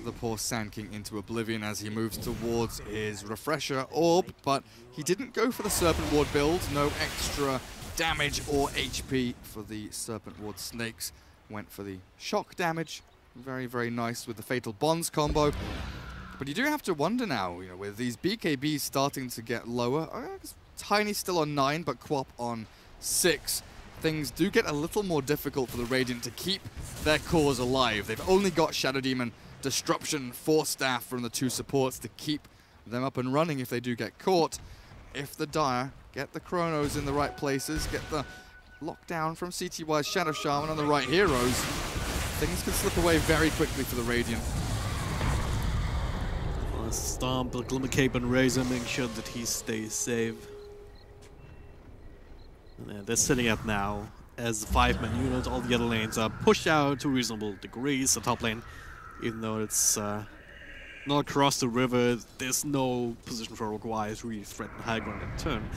the poor Sand King into oblivion as he moves towards his Refresher Orb, but he didn't go for the Serpent Ward build. No extra damage or HP for the Serpent Ward snakes. Went for the shock damage. Very, very nice with the Fatal Bonds combo. But you do have to wonder now, you know, with these BKBs starting to get lower. Tiny still on 9, but Quap on 6. Things do get a little more difficult for the Radiant to keep their cores alive. They've only got Shadow Demon, Disruption, 4 staff from the 2 supports to keep them up and running if they do get caught. If the Dire get the chronos in the right places, get the lockdown from CTY's Shadow Shaman on the right heroes, things could slip away very quickly for the Radiant. Stomp, the Glimmer Cape and Razor, make sure that he stays safe. And they're sitting up now as the 5-man unit. All the other lanes are pushed out to reasonable degrees. The top lane, even though it's not across the river, there's no position for Rock.Y to really threaten high ground in turn.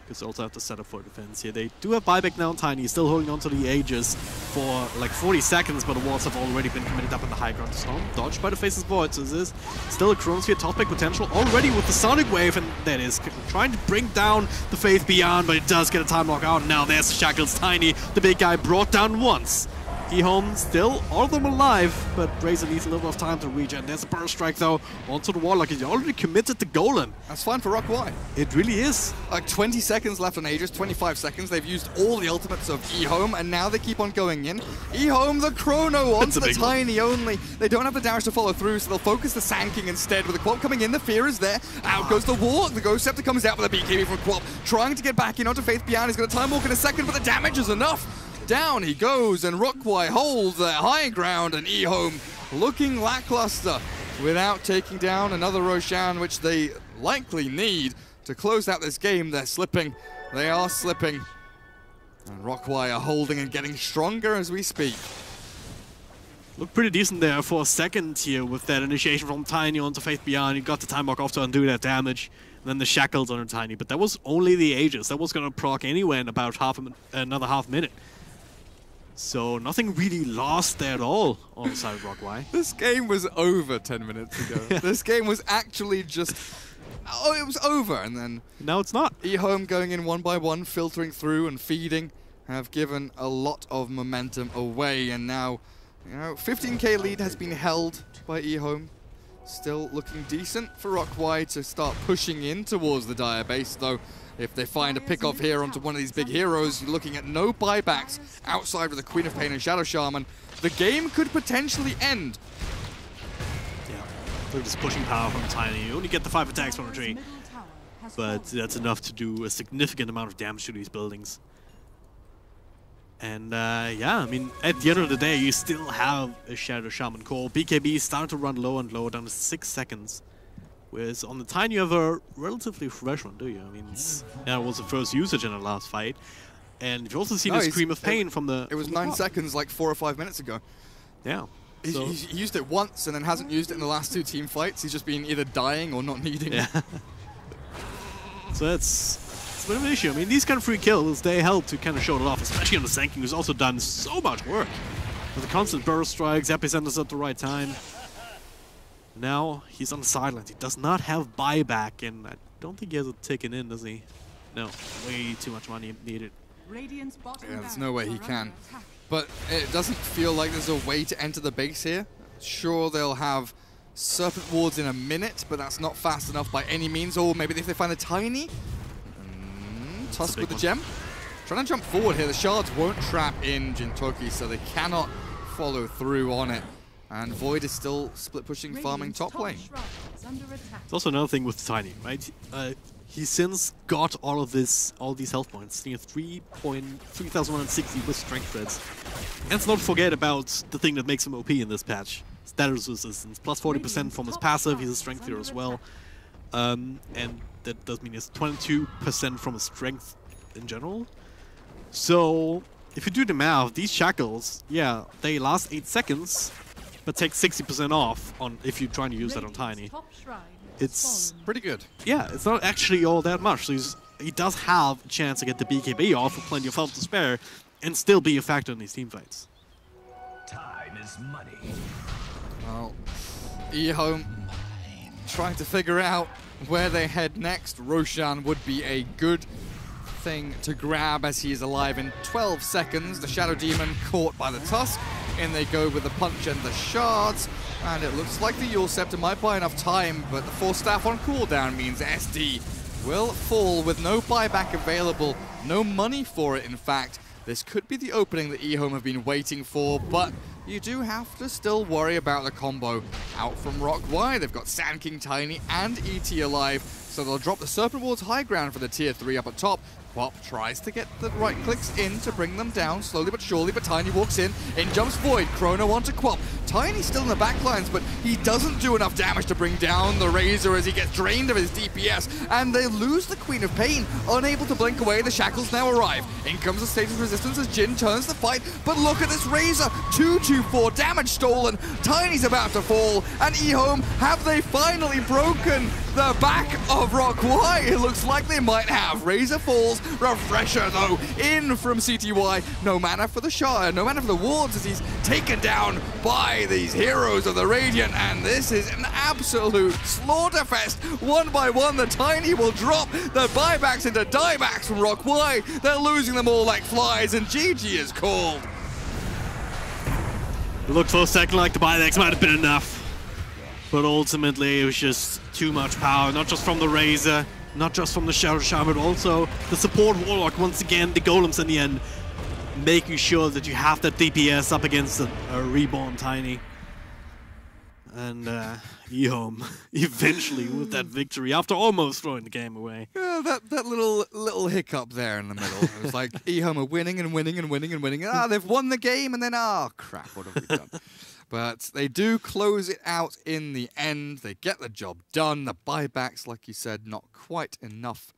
because they also have to set up for defense here. They do have buyback now on Tiny, still holding on to the Aegis for like 40 seconds, but the walls have already been committed up in the high ground. Storm dodged by the Faceless Void, so this is still a Chronosphere top pick potential already with the Sonic Wave, and that is trying to bring down the Faith Beyond, but it does get a time lock out. Now there's Shackles. Tiny, the big guy, brought down once. EHOME still, all of them alive, but Razor needs a little bit of time to regen. There's a burst strike though, onto the Warlock. He's already committed to Golem. That's fine for Rock.Y. It really is. Like 20 seconds left on Aegis, 25 seconds. They've used all the ultimates of EHOME, and now they keep on going in. EHOME, the Chrono onto the Tiny only. They don't have the damage to follow through, so they'll focus the Sand King instead. With the Quap coming in, the fear is there. Out goes the Warlock. The Ghost Scepter comes out with a BKB from Quap, trying to get back in onto Faith Beyond. He's going to time walk in a second, but the damage is enough. Down he goes, and Rock.Y holds the high ground, and EHOME looking lackluster without taking down another Roshan, which they likely need to close out this game. They're slipping. They are slipping. And Rock.Y are holding and getting stronger as we speak. Looked pretty decent there for a second here with that initiation from Tiny onto Faith Beyond. He got the time lock off to undo that damage. And then the Shackles on Tiny, but that was only the Aegis. That was going to proc anyway in about another half minute. So nothing really lost there at all on the side of Rock.Y. This game was over 10 minutes ago. This game was actually just... Oh, it was over, and then... Now it's not. EHOME going in one by one, filtering through and feeding, have given a lot of momentum away, and now, you know, 15k lead has been held by EHOME. Still looking decent for Rock.Y to start pushing in towards the Dire base, though. If they find a pick-off here onto one of these big heroes, you're looking at no buybacks outside of the Queen of Pain and Shadow Shaman. The game could potentially end. Yeah, they're just pushing power from Tiny. You only get the 5 attacks from a tree, but that's enough to do a significant amount of damage to these buildings. And yeah, I mean, at the end of the day, you still have a Shadow Shaman core. BKB starting to run low and low, down to 6 seconds. Whereas on the Tiny, you have a relatively fresh one, do you? I mean, that was the first usage in the last fight. And you've also seen a Scream of Pain from the... It was 9 seconds like 4 or 5 minutes ago. Yeah. He's used it once and then hasn't used it in the last 2 team fights. He's just been either dying or not needing it. So it's a bit of an issue. I mean, these kind of free kills, they help to kind of show it off, especially on the Sand King, who's also done so much work. With the constant burst strikes, epicenters at the right time. Now he's on the sidelines. He does not have buyback, and I don't think he has a ticket in, does he? No, way too much money needed. Yeah, there's no way he can. But it doesn't feel like there's a way to enter the base here. Sure, they'll have Serpent Wards in a minute, but that's not fast enough by any means. Or maybe if they find the Tiny. Tusk with the gem. Trying to jump forward here. The shards won't trap in Jintoki, so they cannot follow through on it. And Void is still split pushing, farming top lane. It's also another thing with Tiny, right? He's since got all these health points. He has 3,160 with strength threads. And let's not forget about the thing that makes him OP in this patch. Status resistance, plus 40% from his passive. He's a strength hero as well. And that does mean he's 22% from his strength in general. So if you do the math, these shackles, yeah, they last 8 seconds. But take 60% off on if you're trying to use that on Tiny. It's pretty good. Yeah, it's not actually all that much. So he does have a chance to get the BKB off with plenty of health to spare and still be a factor in these team fights. Time is money. Well, EHOME trying to figure out where they head next. Roshan would be a good thing to grab as he is alive in 12 seconds. The Shadow Demon caught by the Tusk. In they go with the punch and the shards, and it looks like the Yule Scepter might buy enough time, but the Force Staff on cooldown means SD will fall with no buyback available, no money for it in fact. This could be the opening that EHOME have been waiting for, but you do have to still worry about the combo out from Rock.Y. They've got Sand King, Tiny, and ET alive, so they'll drop the Serpent Ward's high ground for the tier 3 up at top. Quap tries to get the right clicks in to bring them down, slowly but surely, but Tiny walks in jumps Void, Chrono onto Quap. Tiny's still in the backlines, but he doesn't do enough damage to bring down the Razor as he gets drained of his DPS, and they lose the Queen of Pain, unable to blink away. The shackles now arrive. In comes the State of Resistance as Jin turns the fight, but look at this Razor, 224 damage stolen. Tiny's about to fall, and EHOME, have they finally broken the back of Rock.Y. It looks like they might have. Razor falls, Refresher though, in from CTY. No mana for the Shire, no mana for the wards as he's taken down by these heroes of the Radiant, and this is an absolute slaughterfest. One by one, the Tiny will drop the buybacks into diebacks from Rock.Y. They're losing them all like flies, and GG is called. It looked for a second like the buybacks might have been enough, but ultimately it was just too much power, not just from the Razor, not just from the Shadow Shaman, but also the support Warlock. Once again, the Golems in the end, making sure that you have that DPS up against a reborn Tiny. And EHOME eventually with that victory after almost throwing the game away. Yeah, that little hiccup there in the middle. It was like EHOME are winning and winning and winning and winning. Ah, they've won the game, and then crap, what have we done? But they do close it out in the end. They get the job done. The buybacks, like you said, not quite enough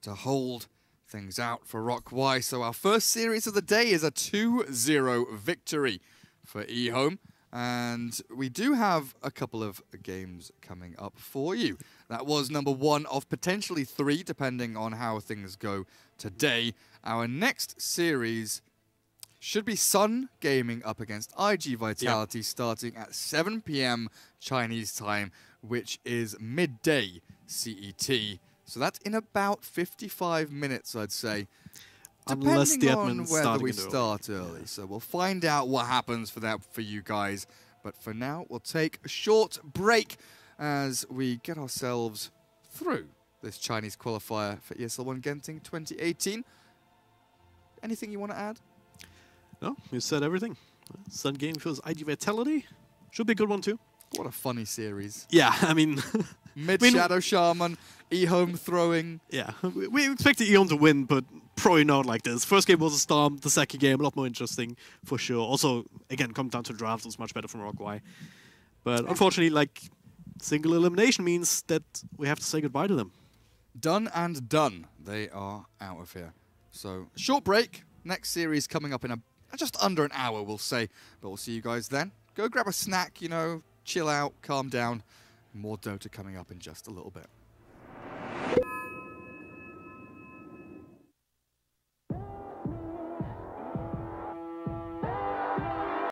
to hold things out for Rock.Y. So our first series of the day is a 2-0 victory for EHOME. And we do have a couple of games coming up for you. That was number 1 of potentially 3, depending on how things go today. Our next series should be Sun Gaming up against IG Vitality, starting at 7 PM Chinese time, which is midday CET. So that's in about 55 minutes, I'd say. Unless the Depending on admin's whether we starting start early. So we'll find out what happens for that for you guys. But for now, we'll take a short break as we get ourselves through this Chinese qualifier for ESL One Genting 2018. Anything you want to add? No, you said everything. Sun Game feels IG Vitality. Should be a good one too. What a funny series. Yeah, I mean... Mid-Shadow Shaman, EHOME throwing. Yeah, we expected EHOME to win, but probably not like this. First game was a storm, the second game a lot more interesting, for sure. Also, again, come down to the draft, it was much better from Rock.Y. But unfortunately, like, single elimination means that we have to say goodbye to them. Done and done. They are out of here. So, short break. Next series coming up in just under an hour, we'll say. But we'll see you guys then. Go grab a snack, you know, chill out, calm down. More Dota coming up in just a little bit.